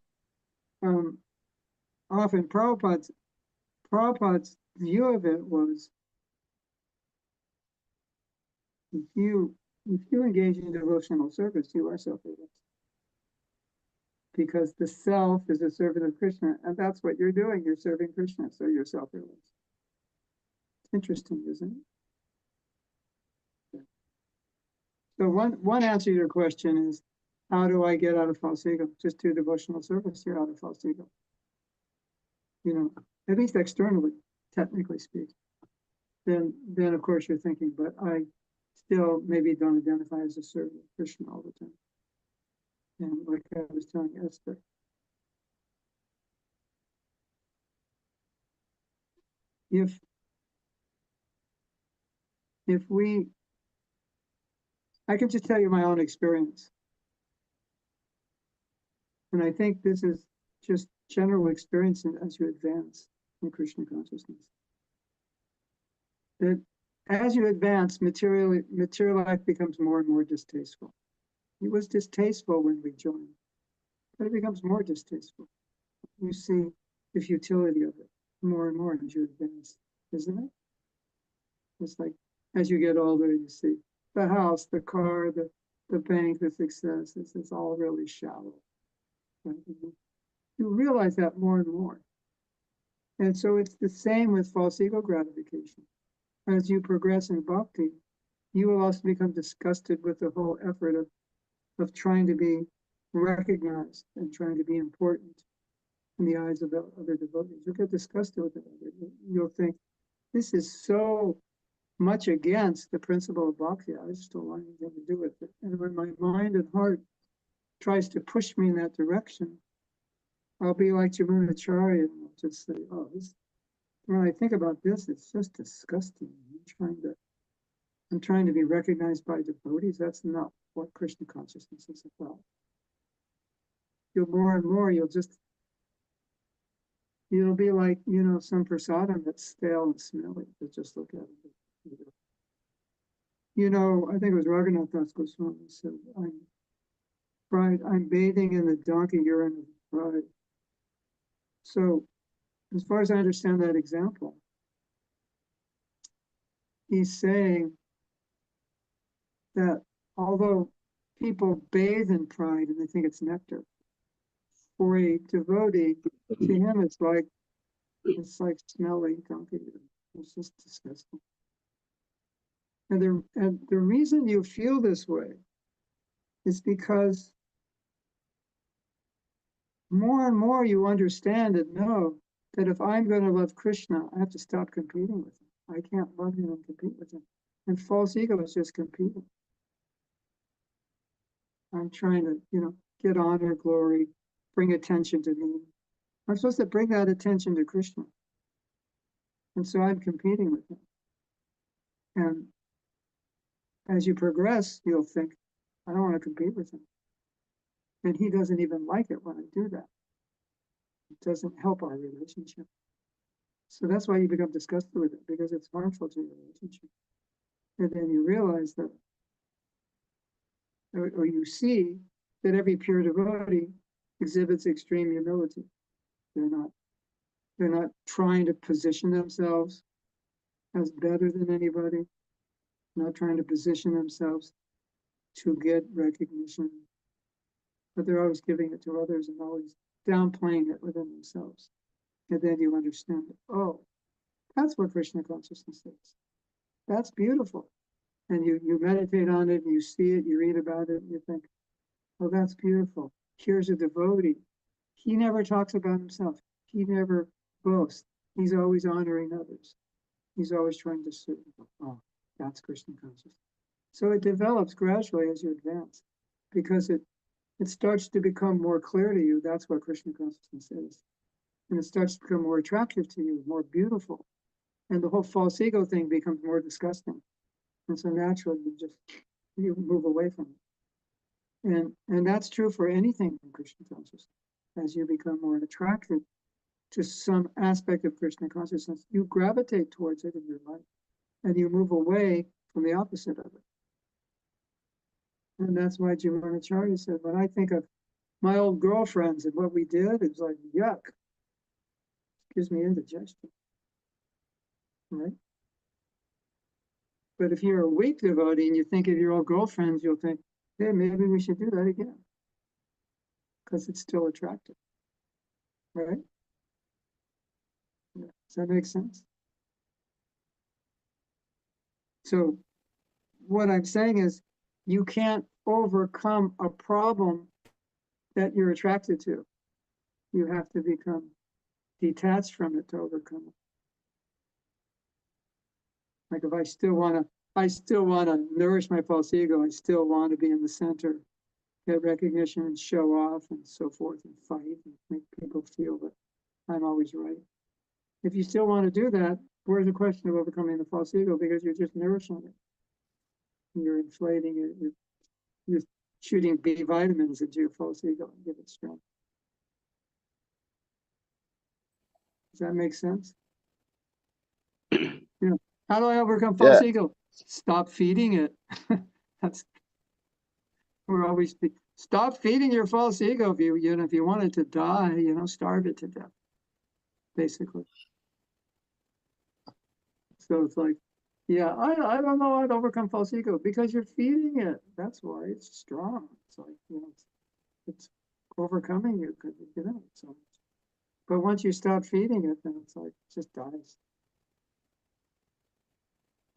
often Prabhupada's view of it was, if you engage in devotional service, you are self-realized. Because the self is a servant of Krishna, and that's what you're doing. You're serving Krishna, so you're self-realized. It's interesting, isn't it? So one answer to your question is, how do I get out of false ego? Just do devotional service, you're out of false ego. At least externally, technically speaking. Then of course you're thinking, but I still maybe don't identify as a servant of Krishna all the time. And like I was telling Esther, if I can just tell you my own experience. And I think this is just general experience as you advance in Krishna consciousness. That as you advance, material life becomes more and more distasteful. It was distasteful when we joined, but it becomes more distasteful. You see the futility of it more and more as you advance, isn't it? It's like as you get older, you see the house, the car, the bank, the success, it's all really shallow. Right? You realize that more and more. And so it's the same with false ego gratification. As you progress in bhakti, you will also become disgusted with the whole effort of trying to be recognized and trying to be important in the eyes of other devotees. You'll get disgusted with it. You'll think, this is so much against the principle of bhakti. I just don't want anything to do with it. And when my mind and heart tries to push me in that direction, I'll be like Jamunacharya and I'll just say, oh, when I think about this, it's just disgusting. I'm trying to be recognized by devotees. That's not what Krishna consciousness is about. You'll more and more, it'll be like, some prasadam that's stale and smelly. You just look at it. I think it was Raghunath Das Goswami said, I'm bathing in the donkey urine of pride. So, as far as I understand that example, he's saying that although people bathe in pride and they think it's nectar, for a devotee, to him it's like smelly donkey urine. It's just disgusting. And the reason you feel this way is because more and more you understand and know that if I'm going to love Krishna, I have to stop competing with him. I can't love him and compete with him. And false ego is just competing. I'm trying to, get honor, glory, bring attention to me. I'm supposed to bring that attention to Krishna. And so I'm competing with him. And as you progress, you'll think, I don't want to compete with him. And he doesn't even like it when I do that. It doesn't help our relationship. So that's why you become disgusted with it, because it's harmful to your relationship. And then you realize that or you see that every pure devotee exhibits extreme humility. They're not trying to position themselves as better than anybody, not trying to position themselves to get recognition, but they're always giving it to others and always downplaying it within themselves. And then you understand it. Oh, that's what Krishna consciousness is. That's beautiful. And you meditate on it, and you see it, you read about it, and you think, oh, that's beautiful. Here's a devotee. He never talks about himself. He never boasts. He's always honoring others. He's always trying to serve. Oh, that's Krishna consciousness. So it develops gradually as you advance, because it starts to become more clear to you. That's what Krishna consciousness is. And it starts to become more attractive to you, more beautiful. And the whole false ego thing becomes more disgusting. And so naturally you move away from it. And that's true for anything in Krishna consciousness. As you become more attracted to some aspect of Krishna consciousness, you gravitate towards it in your life, and you move away from the opposite of it. And that's why Jivanacharya said, when I think of my old girlfriends and what we did, it's like, yuck. It gives me indigestion. Right? But if you're a weak devotee and you think of your old girlfriends, you'll think, hey, maybe we should do that again. Because it's still attractive. Right? Yeah. Does that make sense? So what I'm saying is, you can't overcome a problem that you're attracted to. You have to become detached from it to overcome it. Like if I still want to nourish my false ego, I still want to be in the center, get recognition and show off and so forth, and fight and make people feel that I'm always right. If you still want to do that, where's the question of overcoming the false ego? Because you're just nourishing it. You're inflating it. You're shooting B vitamins into your false ego and give it strength. Does that make sense? Yeah. How do I overcome false ego? Stop feeding it. We're always stop feeding your false ego. If you want it to die, starve it to death, basically. So it's like, yeah, I don't know how to overcome false ego, because you're feeding it. That's why it's strong. It's like, it's overcoming you because you get it so much. But once you stop feeding it, then it's like, it just dies.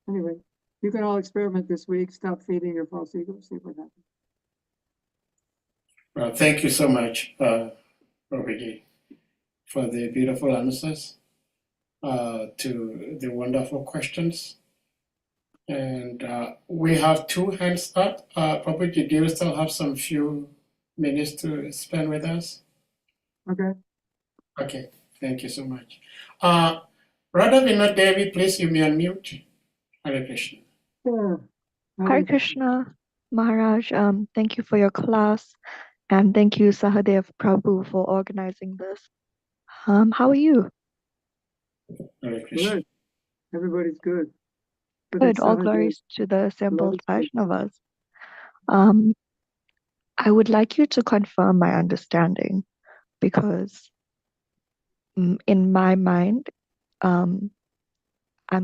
Anyway, you can all experiment this week. Stop feeding your false ego. See what happens. Well, thank you so much, Prabhuji, for the beautiful answers to the wonderful questions. And we have 2 hands up. Prabhuji, do you still have some few minutes to spend with us? Okay. Okay, thank you so much. Radha Vinod Devi, please you may unmute. Hare Krishna. Yeah. Hare Krishna, Maharaj. Thank you for your class, and thank you, Sahadev Prabhu, for organizing this. How are you? Hare Krishna. Good. Everybody's good. Good. All glories to the assembled Vaishnavas. I would like you to confirm my understanding, because in my mind, I'm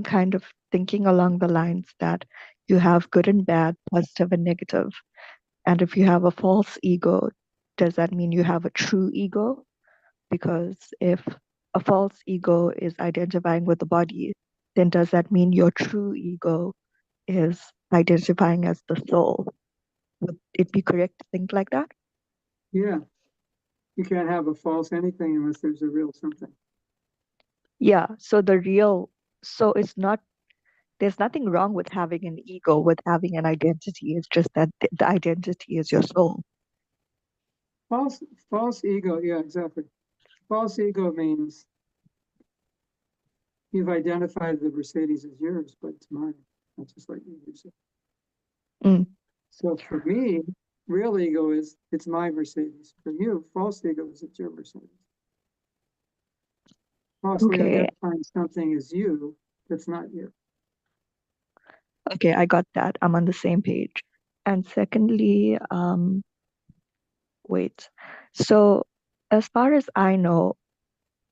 kind of thinking along the lines that you have good and bad, positive and negative. And if you have a false ego, does that mean you have a true ego? Because if a false ego is identifying with the body, then does that mean your true ego is identifying as the soul? Would it be correct to think like that? Yeah. You can't have a false anything unless there's a real something. Yeah. So it's not, there's nothing wrong with having an ego, with having an identity. It's just that the identity is your soul. False ego. Yeah, exactly. False ego means you've identified the Mercedes as yours, but it's mine. I just let you use it. So for me, real ego is it's my Mercedes. For you, false ego is it's your Mercedes. Falsely identifying something as you that's not you. Okay, I got that. I'm on the same page. And secondly, wait. So as far as I know,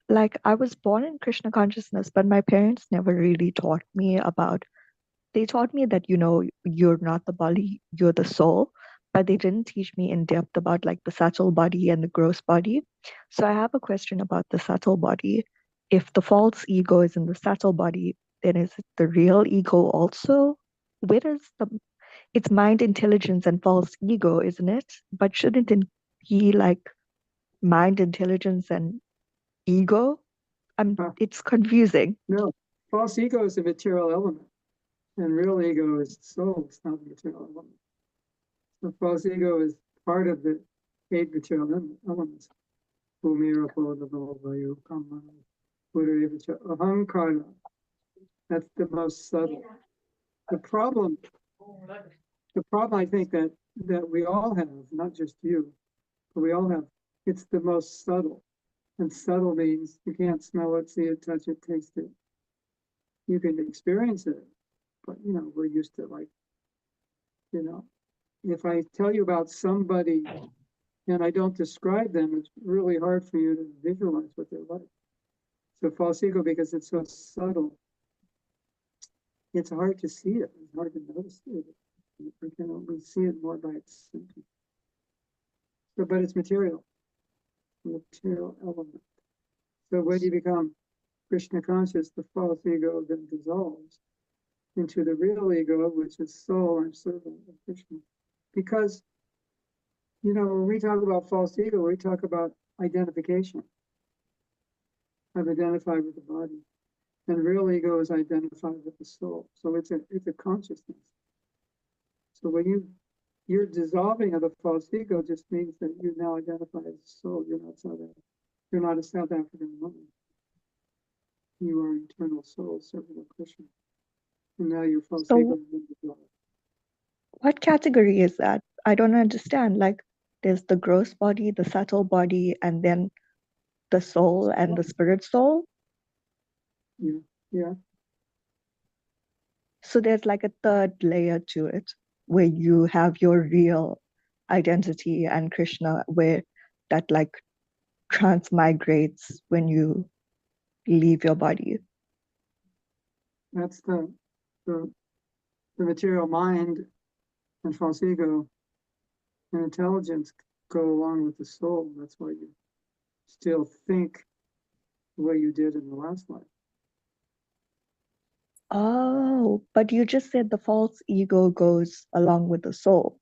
like I was born in Krishna consciousness, but my parents never really taught me about. They taught me that, you're not the body, you're the soul, but they didn't teach me in depth about like the subtle body and the gross body. So I have a question about the subtle body. If the false ego is in the subtle body, then is it the real ego also? Where does it's mind, intelligence, and false ego, isn't it? But shouldn't it be like mind, intelligence, and ego? It's confusing. No, false ego is a material element, and real ego is the soul. It's not a material element. The false ego is part of the 8 material elements. Ahankara. That's the most subtle. The problem I think that we all have, not just you, but we all have, it's the most subtle. And subtle means you can't smell it, see it, touch it, taste it. You can experience it, but we're used to if I tell you about somebody and I don't describe them, it's really hard for you to visualize what they're like. So false ego, because it's so subtle, it's hard to see it. It's hard to notice it. We can only see it more by its symptoms. So, but it's material element. So when you become Krishna conscious, the false ego then dissolves into the real ego, which is soul and servant of Krishna. Because, when we talk about false ego, we talk about identification. I've identified with the body. And real ego is identified with the soul. So it's a consciousness. So when you're dissolving of the false ego just means that you now identify as soul. You're not a South African woman. You are an eternal soul, servant of Krishna. And now your false ego is in dissolved. What category is that? I don't understand. Like, there's the gross body, the subtle body, and then the soul and the spirit soul. Yeah. So there's like a third layer to it where you have your real identity and Krishna, where that like transmigrates when you leave your body. That's the material mind and false ego and intelligence go along with the soul. That's why you still think the way you did in the last life. Oh, but you just said the false ego goes along with the soul.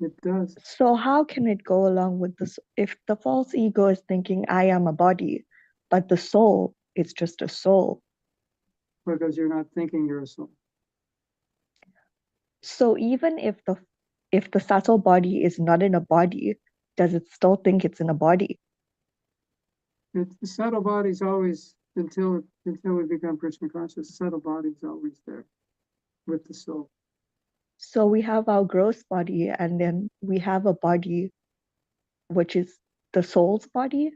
It does. So how can it go along with this if the false ego is thinking I am a body, but the soul is just a soul? Because you're not thinking you're a soul. So even if the subtle body is not in a body, does it still think it's in a body? The subtle body's always, until we become Krishna conscious, the subtle body's always there with the soul. So we have our gross body, and then we have a body which is the soul's body?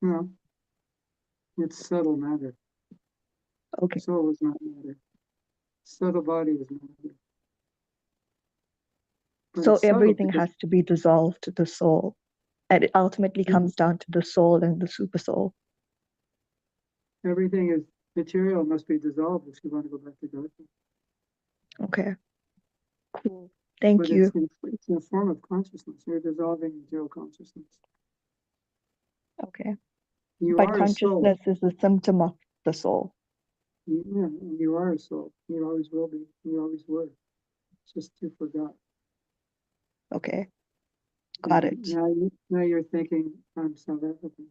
No, it's subtle matter. Okay. Soul is not matter. Subtle body is matter. But So it's subtle everything because has to be dissolved to the soul. And it ultimately comes down to the soul and the super soul. everything is material, must be dissolved if you want to go back to God. Okay. Cool. Thank But you. it's in a form of consciousness. You're dissolving material consciousness. Okay. You But are a soul. consciousness is a symptom of the soul. Yeah, you are a soul. You always will be. You always were. It's just you forgot. Okay. Got it. Now you're thinking I'm South African.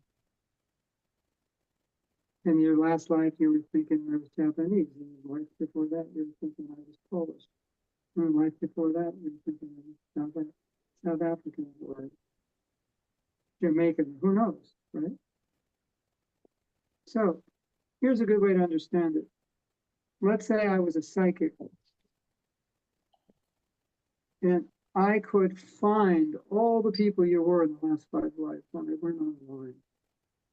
In your last life, you were thinking I was Japanese. In your life before that, you were thinking I was Polish. In life before that, you were thinking I was South African or Jamaican. Who knows, right? So here's a good way to understand it. Let's say I was a psychic and I could find all the people you were in the last 5 lives when they went online.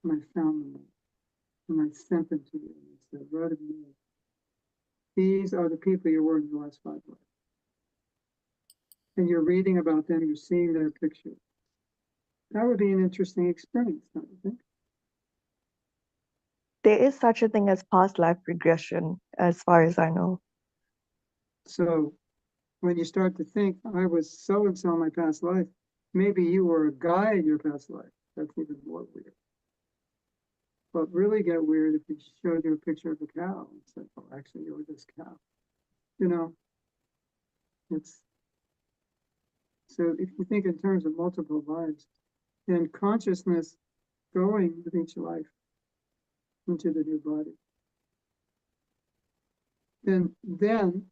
And I found them and I sent them to you and I said, write a mail. These are the people you were in your last 5 lives. And you're reading about them, you're seeing their picture. That would be an interesting experience, don't you think? There is such a thing as past life regression, as far as I know. So when you start to think, I was so-and-so in my past life, maybe you were a guy in your past life. That's even more weird. But really get weird if he showed you a picture of a cow and said, oh, actually, you were this cow. You know, it's, so if you think in terms of multiple lives, then consciousness going with each life into the new body. Then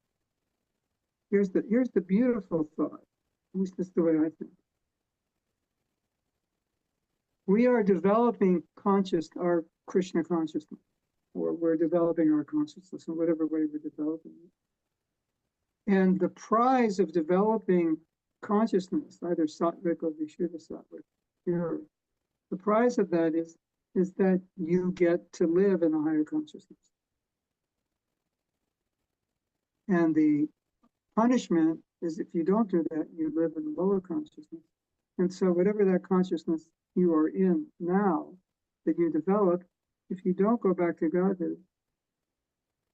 here's the beautiful thought. At least that's the way I think. We are developing our Krishna consciousness, or we're developing our consciousness in whatever way we're developing it. And the prize of developing consciousness, either sattvic or vishuddha sattvic, pure, the prize of that is that you get to live in a higher consciousness. And the punishment is if you don't do that, you live in a lower consciousness. And so whatever that consciousness you are in now that you develop, if you don't go back to Godhead,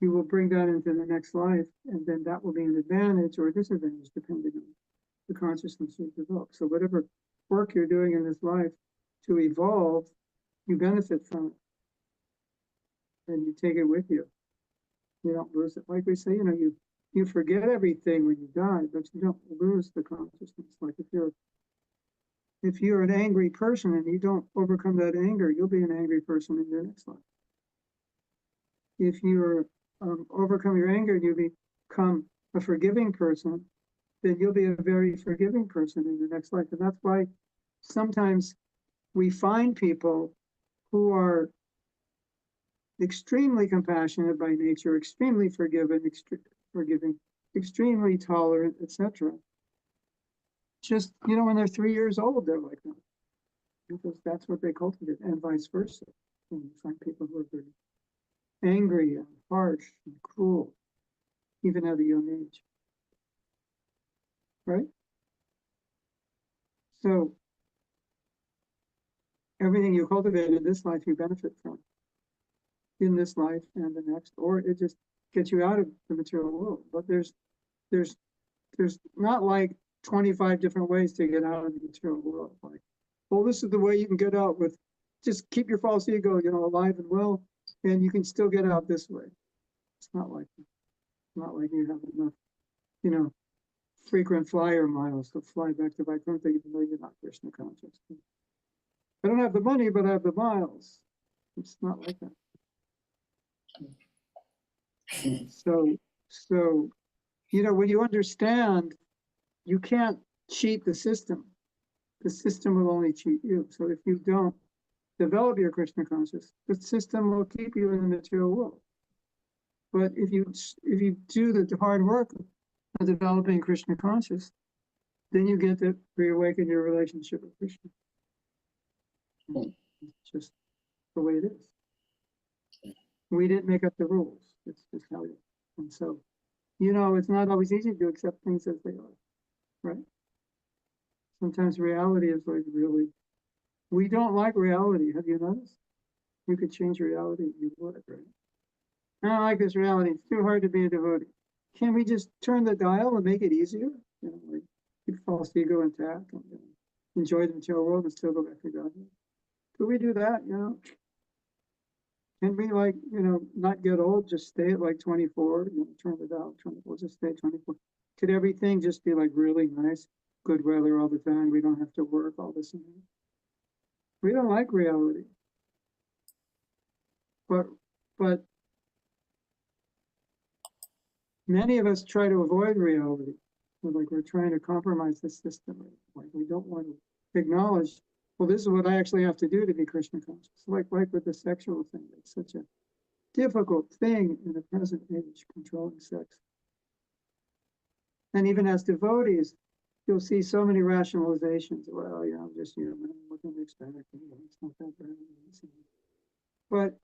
you will bring that into the next life, and then that will be an advantage or a disadvantage depending on the consciousness you develop. So whatever work you're doing in this life to evolve, you benefit from it, and you take it with you. You don't lose it. Like we say, you forget everything when you die, but you don't lose the consciousness. Like if you're an angry person and you don't overcome that anger, you'll be an angry person in your next life. If you overcome your anger and you become a forgiving person, then you'll be a very forgiving person in the next life. And that's why sometimes we find people who are extremely compassionate by nature, extremely forgiving, extremely tolerant, etc. Just, when they're 3 years old, they're like that. Because that's what they cultivate, and vice versa. And you find people who are very angry and harsh and cruel, even at a young age. Right? So, everything you cultivate in this life, you benefit from. In this life and the next, or it just gets you out of the material world. But there's not like 25 different ways to get out of the material world. Like, well, this is the way you can get out with, just keep your false ego, alive and well, and you can still get out this way. It's not like that. It's not like you have enough, frequent flyer miles to fly back to Vaikuntha, even though you're not Krishna conscious. I don't have the money, but I have the miles. It's not like that. So, when you understand, you can't cheat the system. The system will only cheat you. So if you don't develop your Krishna consciousness, the system will keep you in the material world. But if you do the hard work of developing Krishna consciousness, then you get to reawaken your relationship with Krishna. It's just the way it is. We didn't make up the rules. It's just how it is. And so, it's not always easy to accept things as they are, right? Sometimes reality is like really, we don't like reality. Have you noticed? You could change reality, you would, right? I don't like this reality. It's too hard to be a devotee. Can we just turn the dial and make it easier? Like keep false ego intact and enjoy the material world and still go back to God. Could we do that? Can we not get old? Just stay at like 24. Turn the dial 24. Just stay at 24. Could everything just be like really nice? Good weather all the time. We don't have to work all this and that. We don't like reality. But many of us try to avoid reality. We're trying to compromise the system. Like we don't want to acknowledge, well, this is what I actually have to do to be Krishna conscious. Like with the sexual thing, it's such a difficult thing in the present age, controlling sex. And even as devotees, you'll see so many rationalizations. Well, I'm just human. What can we expect? It's not that bad. But,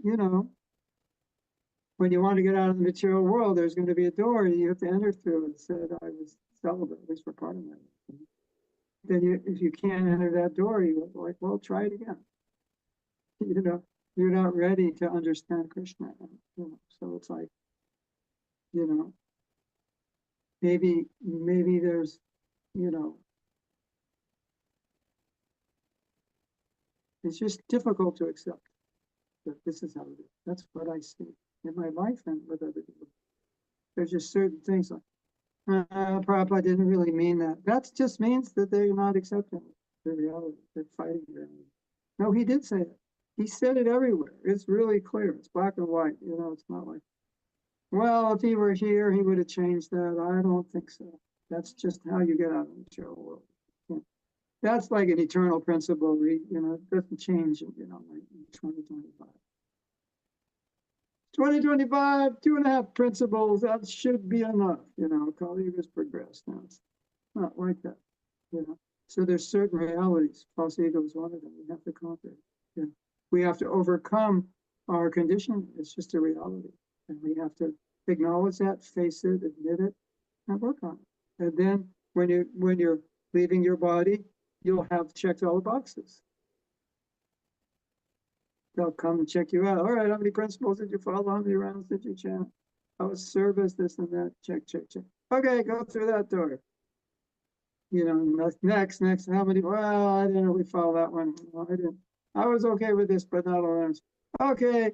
when you want to get out of the material world, there's going to be a door you have to enter through. It said I was celibate, at least for part of my life. Then if you can't enter that door, you're like, well, try it again. You know, you're not ready to understand Krishna. You know, so it's like, you know, maybe there's, you know, it's just difficult to accept that this is how it is. That's what I see in my life and with other people. There's just certain things like, Prabhupada didn't really mean that. That just means that they're not accepting the reality, they're fighting reality. No, he did say it. He said it everywhere. It's really clear. It's black and white. You know, it's not like, well, if he were here, he would have changed that. I don't think so. That's just how you get out of the material world. Yeah. That's like an eternal principle. You know, it doesn't change, you know, like in 2025. 2025, 2.5 principles, that should be enough. You know, Kali Yuga's progressed now. It's not like that. You know, so there's certain realities. False ego is one of them. We have to conquer. Yeah. We have to overcome our condition. It's just a reality. And we have to acknowledge that, face it, admit it, and work on it. And then when you're leaving your body, you'll have checked all the boxes. They'll come and check you out. All right, how many principles did you follow? How many rounds did you chant? How was service, this and that? Check, check, check. Okay, go through that door. You know, next, how many? Well, I didn't really follow that one. Well, I didn't. I was okay with this, but not all else. Okay,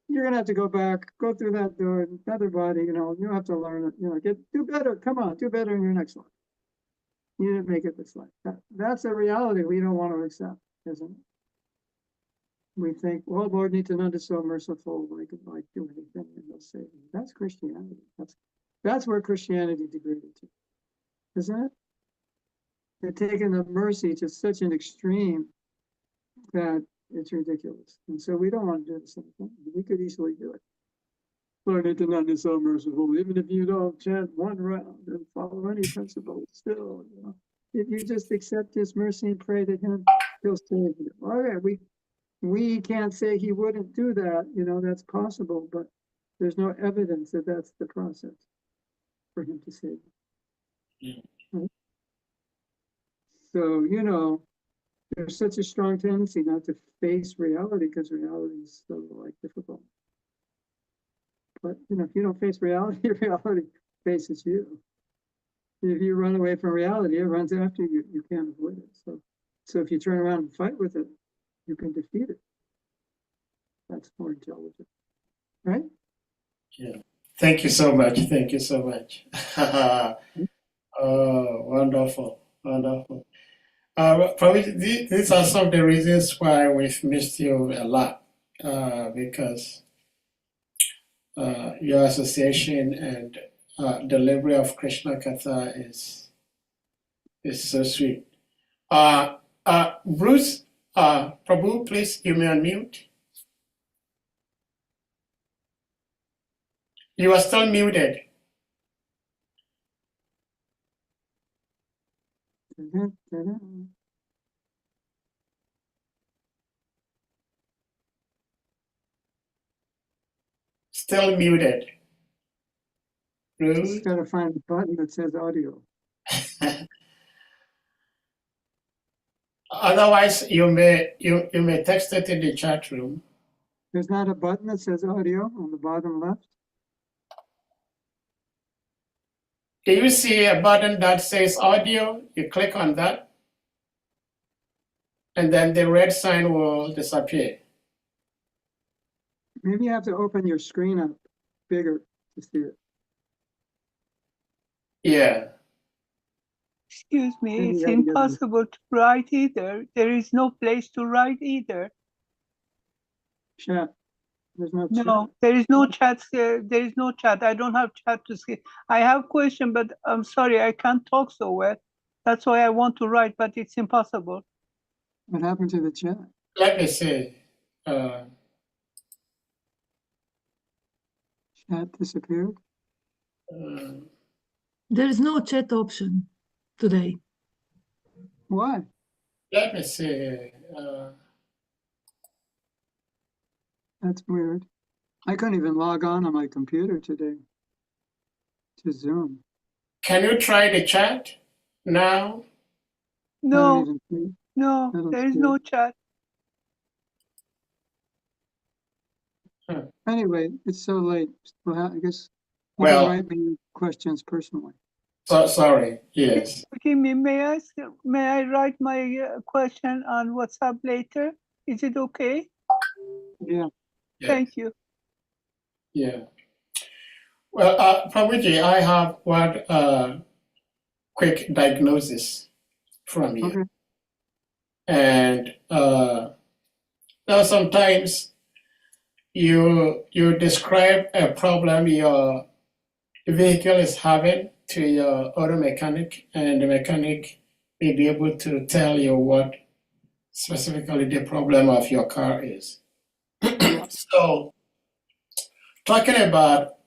you're gonna have to go back, go through that door, another body, you know, you have to learn it, you know, do better. Come on, do better in your next life. You didn't make it this life. That's a reality we don't want to accept, isn't it? We think, well, Lord Nityananda is so merciful, I could like do anything and he'll save me. That's Christianity. That's where Christianity degraded to, isn't it? They're taking the mercy to such an extreme that it's ridiculous. And so we don't want to do the same thing. We could easily do it. Lord Nityananda is so merciful. Even if you don't chant one round and follow any principle, still, you know, if you just accept his mercy and pray to him, he'll save you. All right, we can't say he wouldn't do that, you know, that's possible, but there's no evidence that that's the process for him to save you. Yeah. Right? So, you know, there's such a strong tendency not to face reality because reality is so like difficult. But, you know, if you don't face reality, reality faces you. If you run away from reality, it runs after you. You can't avoid it. So if you turn around and fight with it, you can defeat it. That's more intelligent, right? Yeah. Thank you so much. Thank you so much. Oh, wonderful, wonderful. Probably these are some of the reasons why we've missed you a lot, because your association and delivery of Krishna Katha is so sweet. Bruce, Prabhu, please, you may unmute. You are still muted. Still muted. Bruce? Just gotta find the button that says audio. Otherwise, you may text it in the chat room. There's not a button that says audio on the bottom left. Do you see a button that says audio? You click on that, and then the red sign will disappear. Maybe you have to open your screen up bigger to see it. Yeah. Excuse me, Maybe it's you have to get impossible to write either. There is no place to write either. Chat. There's no chat. No, there is no chat. There is no chat. I don't have chat to see. I have question, but I'm sorry, I can't talk so well. That's why I want to write, but it's impossible. What happened to the chat? Let me see. Chat disappeared. There is no chat option today. Why? Let me see. That's weird. I couldn't even log on my computer today to Zoom. Can you try the chat now? I don't No, even see. no, I don't there is see no it. chat. Anyway, it's so late. Well, I guess you Well- can write me questions personally. So sorry. Yes. Forgive me, may I write my question on WhatsApp later? Is it okay? Yeah. Yeah. Thank you. Yeah. Well, Prabhuji, I have one quick diagnosis from you. Okay. And now sometimes you describe a problem your vehicle is having to your auto mechanic, and the mechanic may be able to tell you what specifically the problem of your car is. So, talking about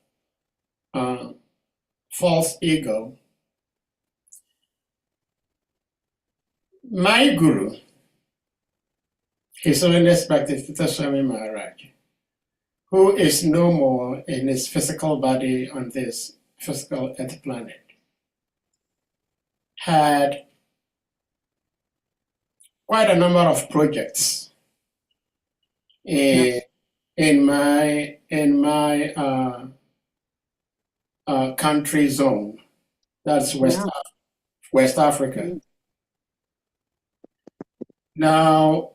false ego, my guru, His Holiness Bhaktivedanta Swami Maharaj, who is no more in his physical body on this physical earth planet, had quite a number of projects in my country zone. That's West Africa. Now,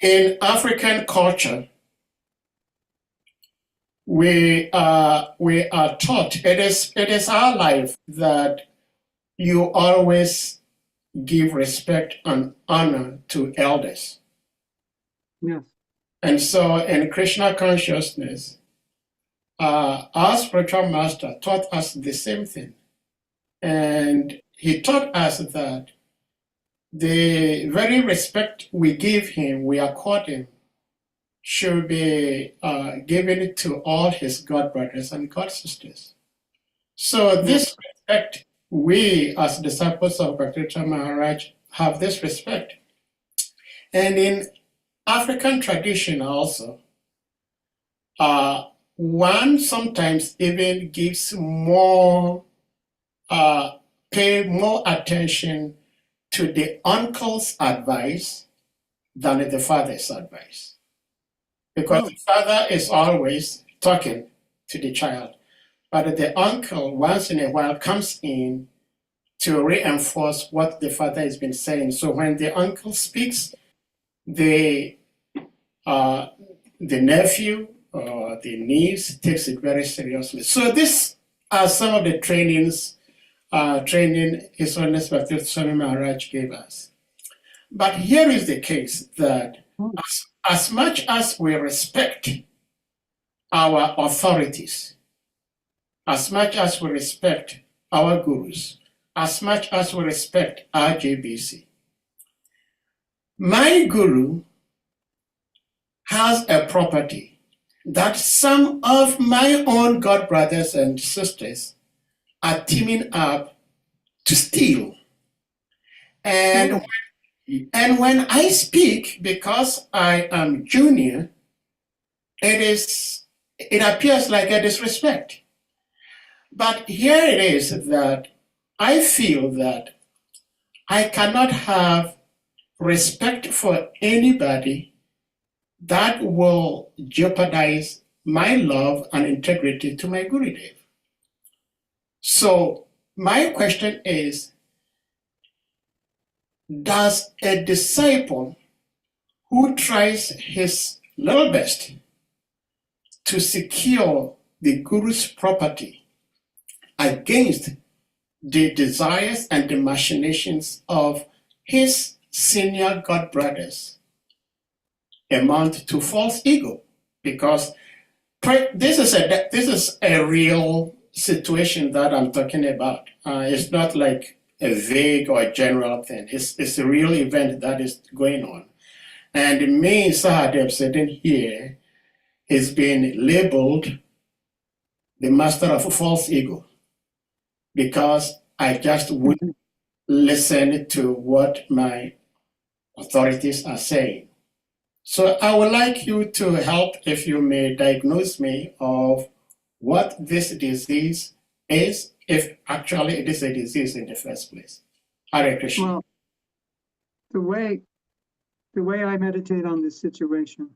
in African culture, we are taught, it is our life that you always give respect and honor to elders. Yes. And so in Krishna consciousness, our spiritual master taught us the same thing. And he taught us that the very respect we give him, we accord him, should be given to all his God brothers and God sisters. So this respect, we as disciples of Bhaktivedanta Maharaj have this respect. And in African tradition also, one sometimes even gives more, pay more attention to the uncle's advice than the father's advice. Because the father is always talking to the child, but the uncle once in a while comes in to reinforce what the father has been saying. So when the uncle speaks, the nephew or the niece takes it very seriously. So these are some of the training His Holiness Bhaktivedanta Swami Maharaj gave us. But here is the case that as much as we respect our authorities, as much as we respect our gurus, as much as we respect our JBC, my guru has a property that some of my own God brothers and sisters are teaming up to steal. And when I speak, because I am junior, it appears like a disrespect. But here it is that I feel that I cannot have respect for anybody that will jeopardize my love and integrity to my Gurudev. So my question is, does a disciple who tries his level best to secure the Guru's property against the desires and the machinations of his senior God brothers amount to false ego? Because this is a real situation that I'm talking about. It's not like a vague or a general thing. It's a real event that is going on. And me, Sahadev, sitting here, is being labeled the master of false ego because I just wouldn't listen to what my authorities are saying. So I would like you to help, if you may, diagnose me of what this disease is, if actually it is a disease in the first place. Hare Krishna. Well, the way I meditate on this situation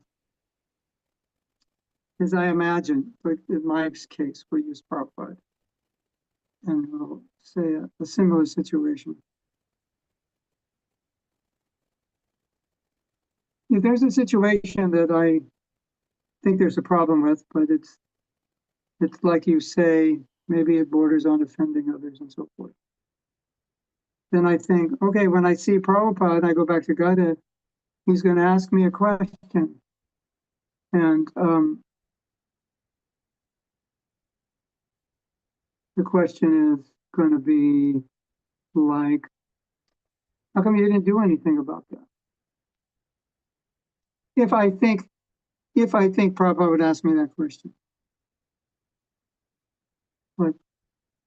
is I imagine, but in my case, we'll use Prabhupada, and we'll say a similar situation. If there's a situation that I think there's a problem with, but it's like you say, maybe it borders on offending others and so forth. Then I think, okay, when I see Prabhupada, I go back to Godhead, he's going to ask me a question. And the question is going to be like, how come you didn't do anything about that? If I think Prabhupada would ask me that question. Like,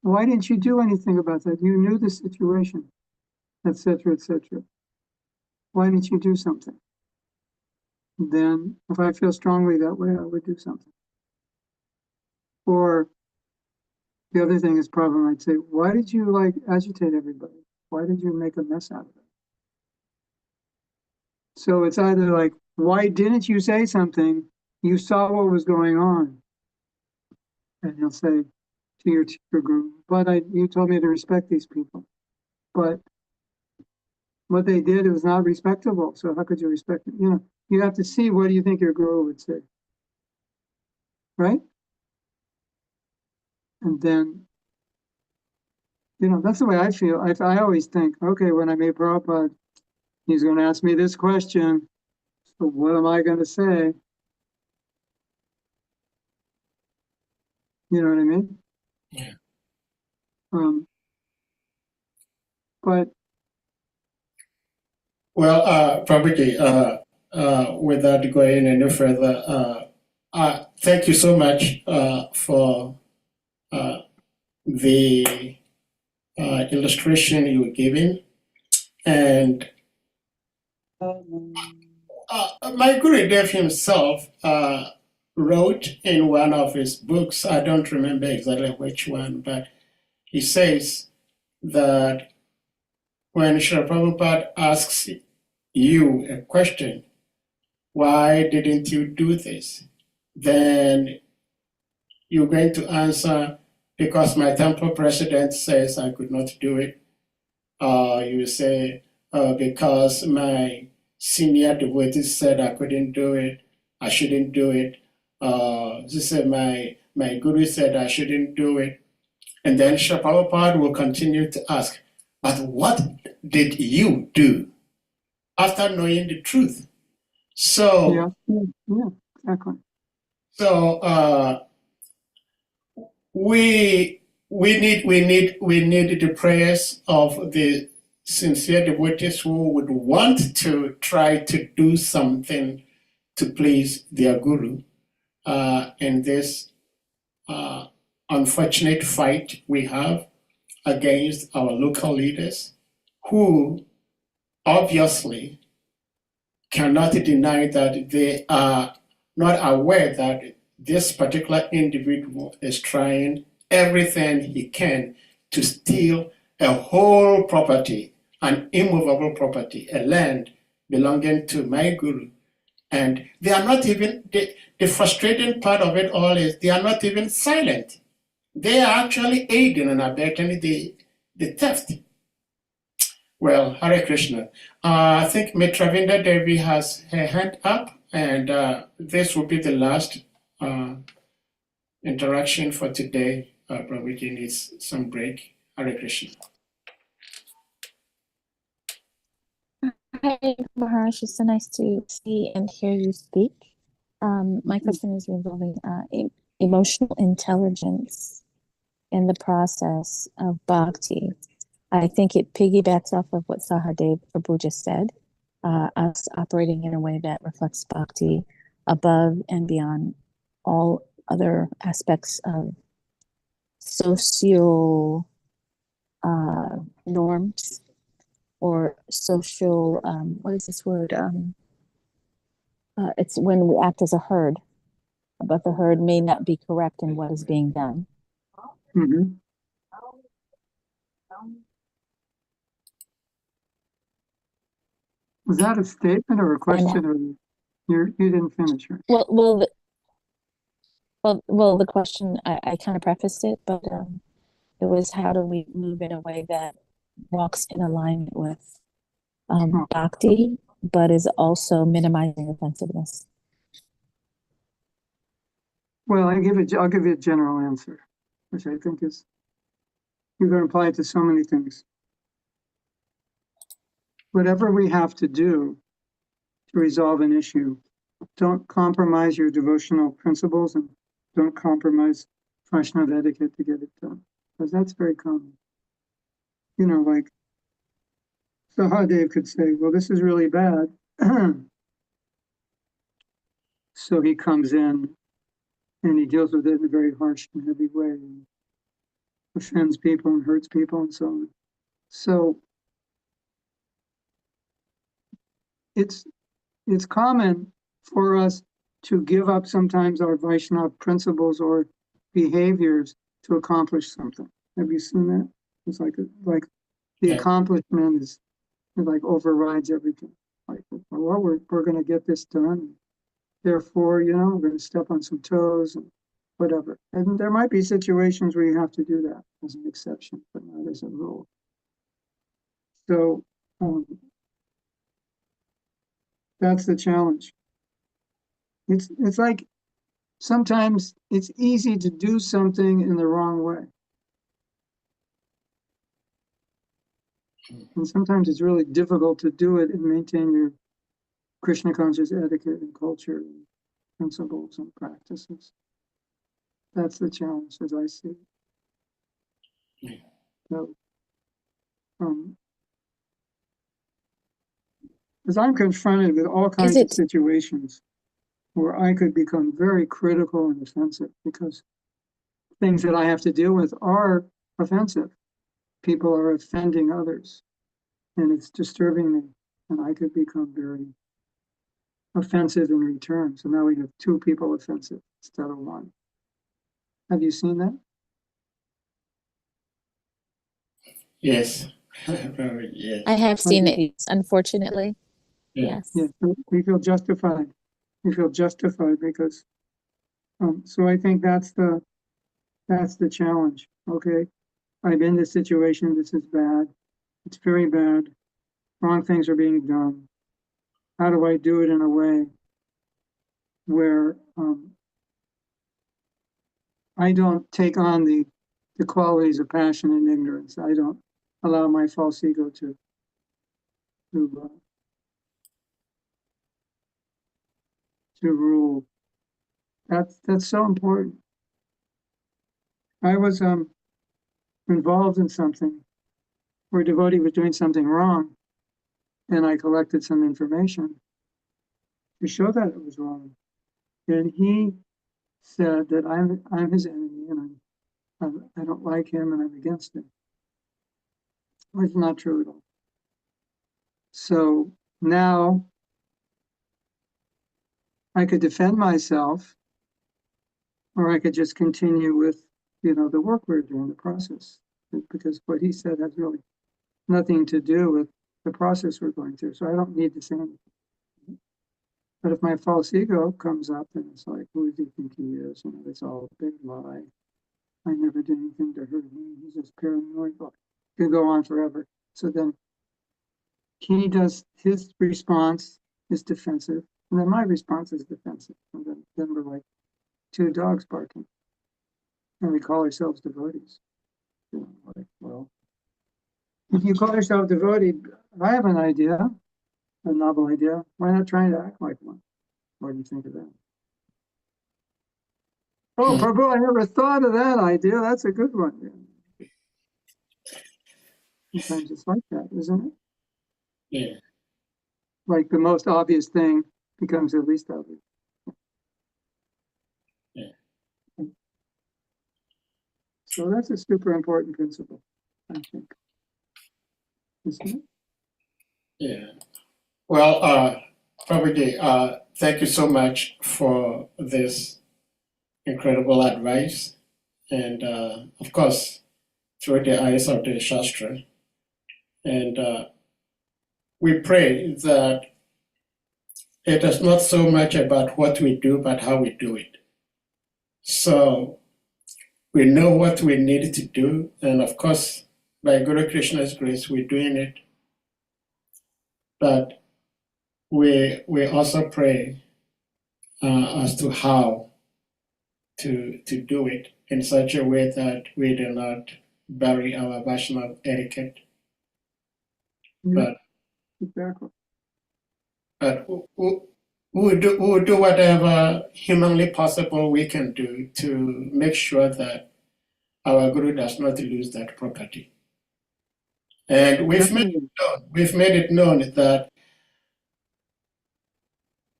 why didn't you do anything about that? You knew the situation, etc., etc. Why didn't you do something? Then, if I feel strongly that way, I would do something. Or the other thing is problem, I'd say, why did you like agitate everybody? Why did you make a mess out of it? So it's either like, why didn't you say something? You saw what was going on. And he'll say to your group, but you told me to respect these people. But what they did was not respectable. So how could you respect it? You know, you have to see what do you think your guru would say. Right? And then, you know, that's the way I feel. I always think, okay, when I meet Prabhupada, he's going to ask me this question. So what am I going to say? You know what I mean? Yeah. But Well, Prabhuji, without going any further, thank you so much for the illustration you were giving. And my Gurudev himself wrote in one of his books, I don't remember exactly which one, but he says that when Srila Prabhupada asks you a question, why didn't you do this? Then you're going to answer, because my temple president says I could not do it. You say, because my senior devotee said I couldn't do it, I shouldn't do it. She said my guru said I shouldn't do it. And then Srila Prabhupada will continue to ask, but what did you do after knowing the truth? So, yeah, exactly. So we need the prayers of the sincere devotees who would want to try to do something to please their guru in this unfortunate fight we have against our local leaders, who obviously cannot deny that they are not aware that this particular individual is trying everything he can to steal a whole property, an immovable property, a land belonging to my guru. And they are not even, the frustrating part of it all is they are not even silent. They are actually aiding and abetting the theft. Well, Hare Krishna. I think Mitravinda Devi has her hand up, and this will be the last interaction for today. Prabhuji needs some break. Hare Krishna. Hi, Maharaj. It's so nice to see and hear you speak. My question is revolving emotional intelligence in the process of bhakti. I think it piggybacks off of what Sahadev Prabhu just said, us operating in a way that reflects bhakti above and beyond all other aspects of social norms or social, what is this word? It's when we act as a herd, but the herd may not be correct in what is being done. Mhm. Was that a statement or a question, or you didn't finish it? Well, the question, I kind of prefaced it, but it was how do we move in a way that walks in alignment with bhakti, but is also minimizing offensiveness. Well, I'll give you a general answer, which I think is, you're going to apply it to so many things. Whatever we have to do to resolve an issue, don't compromise your devotional principles and don't compromise Vaishnava etiquette to get it done, because that's very common. You know, like Sahadev could say, well, this is really bad. So he comes in and he deals with it in a very harsh and heavy way, and offends people and hurts people and so on. So it's common for us to give up sometimes our Vaishnava principles or behaviors to accomplish something. Have you seen that? It's like the accomplishment is like overrides everything. Like, well, we're going to get this done. Therefore, you know, we're going to step on some toes and whatever. And there might be situations where you have to do that as an exception, but not as a rule. So that's the challenge. It's like sometimes it's easy to do something in the wrong way. And sometimes it's really difficult to do it and maintain your Krishna conscious etiquette and culture and principles and practices. That's the challenge as I see it. So, as I'm confronted with all kinds of situations where I could become very critical and offensive because things that I have to deal with are offensive. People are offending others, and it's disturbing me, and I could become very offensive in return. So now we have two people offensive instead of one. Have you seen that? Yes. Yes. I have seen it, unfortunately. Yeah. Yes. Yeah, we feel justified. We feel justified because, so I think that's the challenge. Okay, I'm in this situation. This is bad. It's very bad. Wrong things are being done. How do I do it in a way where I don't take on the qualities of passion and ignorance? I don't allow my false ego to rule. That's so important. I was involved in something where a devotee was doing something wrong, and I collected some information to show that it was wrong. And he said that I'm his enemy and I don't like him and I'm against him. It's not true at all. So now I could defend myself, or I could just continue with, you know, the work we're doing, the process, because what he said has really nothing to do with the process we're going through. So I don't need to say anything. But if my false ego comes up, then it's like, who does he think he is? You know, it's all a big lie. I never did anything to hurt him. He's just paranoid. Well, it could go on forever. So then he does, his response is defensive, and then my response is defensive. And then we're like two dogs barking. And we call ourselves devotees. You know, like, well, if you call yourself devotee, I have an idea, a novel idea. Why not try to act like one? What do you think of that? Oh, Prabhu, I never thought of that idea. That's a good one. Sometimes it's like that, isn't it? Yeah. Like the most obvious thing becomes the least obvious. Yeah. So that's a super important principle, I think. Isn't it? Yeah. Well, Prabhuji, thank you so much for this incredible advice. And of course, through the eyes of the Shastra. And we pray that it is not so much about what we do, but how we do it. So we know what we need to do. And of course, by Guru Krishna's grace, we're doing it. But we also pray as to how to do it in such a way that we do not bury our Vaishnava etiquette. But Exactly. But we will do whatever humanly possible we can do to make sure that our Guru does not lose that property. And we've made it known that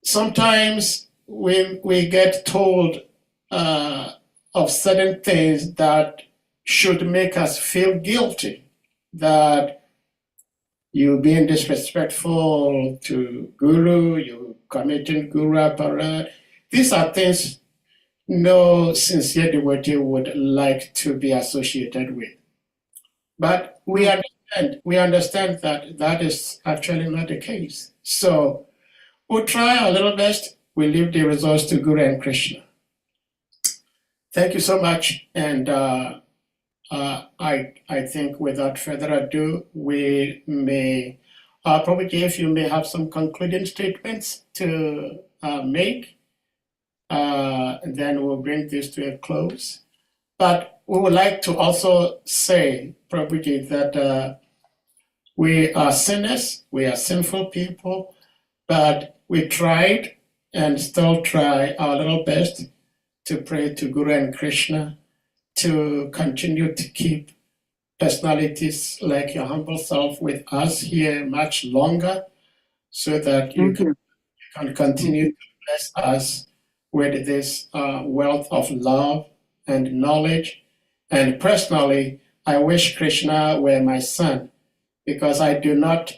sometimes we get told of certain things that should make us feel guilty, that you being disrespectful to Guru, you committing Guru aparat. These are things no sincere devotee would like to be associated with. But we understand that that is actually not the case. So we'll try our little best. We leave the results to Guru and Krishna. Thank you so much. And I think without further ado, we may, probably if you may have some concluding statements to make, then we'll bring this to a close. But we would like to also say, probably, that we are sinners, we are sinful people, but we tried and still try our little best to pray to Guru and Krishna to continue to keep personalities like your humble self with us here much longer, so that you can continue to bless us with this wealth of love and knowledge. And personally, I wish Krishna were my son, because I do not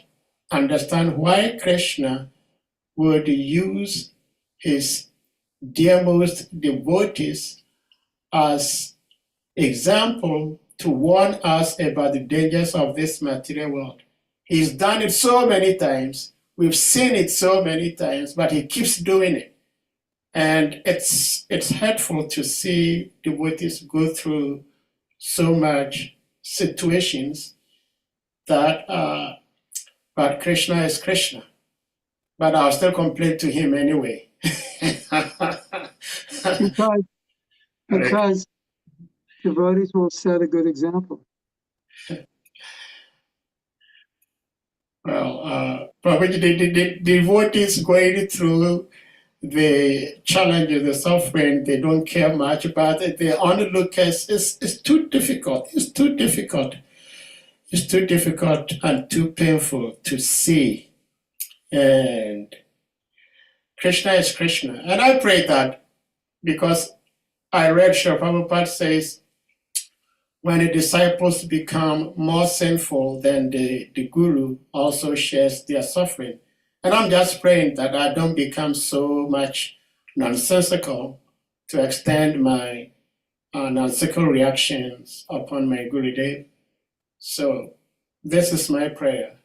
understand why Krishna would use his dearmost devotees as example to warn us about the dangers of this material world. He's done it so many times. We've seen it so many times, but he keeps doing it. And it's hurtful to see devotees go through so much situations that, but Krishna is Krishna. But I'll still complain to him anyway. because devotees will set a good example. Well, probably the devotees going through the challenges, the suffering, they don't care much about it. The onlookers, it's too difficult. It's too difficult. It's too difficult and too painful to see. And Krishna is Krishna. And I pray that, because I read Srila Prabhupada says, when the disciples become more sinful, then the Guru also shares their suffering. And I'm just praying that I don't become so much nonsensical to extend my nonsensical reactions upon my Gurudev. So this is my prayer.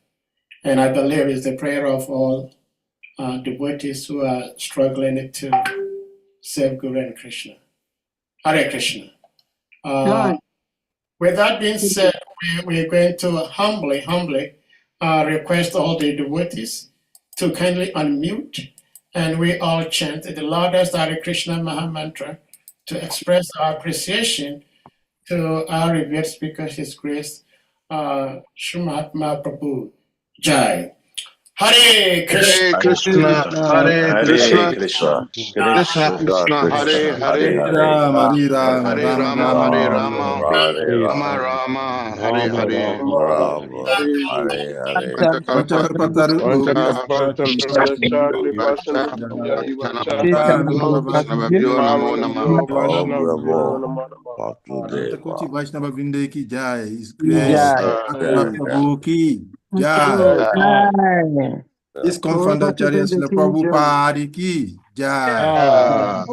And I believe it's the prayer of all devotees who are struggling to serve Guru and Krishna. Hare Krishna. With that being said, we're going to humbly request all the devotees to kindly unmute, and we all chant the loudest Hare Krishna Maha Mantra to express our appreciation to our revered speaker, His Grace Mahatma Prabhu. Jai. Hare Krishna. Hare Krishna, Hare Krishna, Krishna, Krishna Krishna, Hare Hare, Rama, Hare Rama, Hare Rama, Hare Rama Rama, Hare Hare, Vaishnava Vinde ki jai, His Grace Mahatma Prabhu ki jai. Is confounder Charya Srila Prabhupada ki jai. Ah.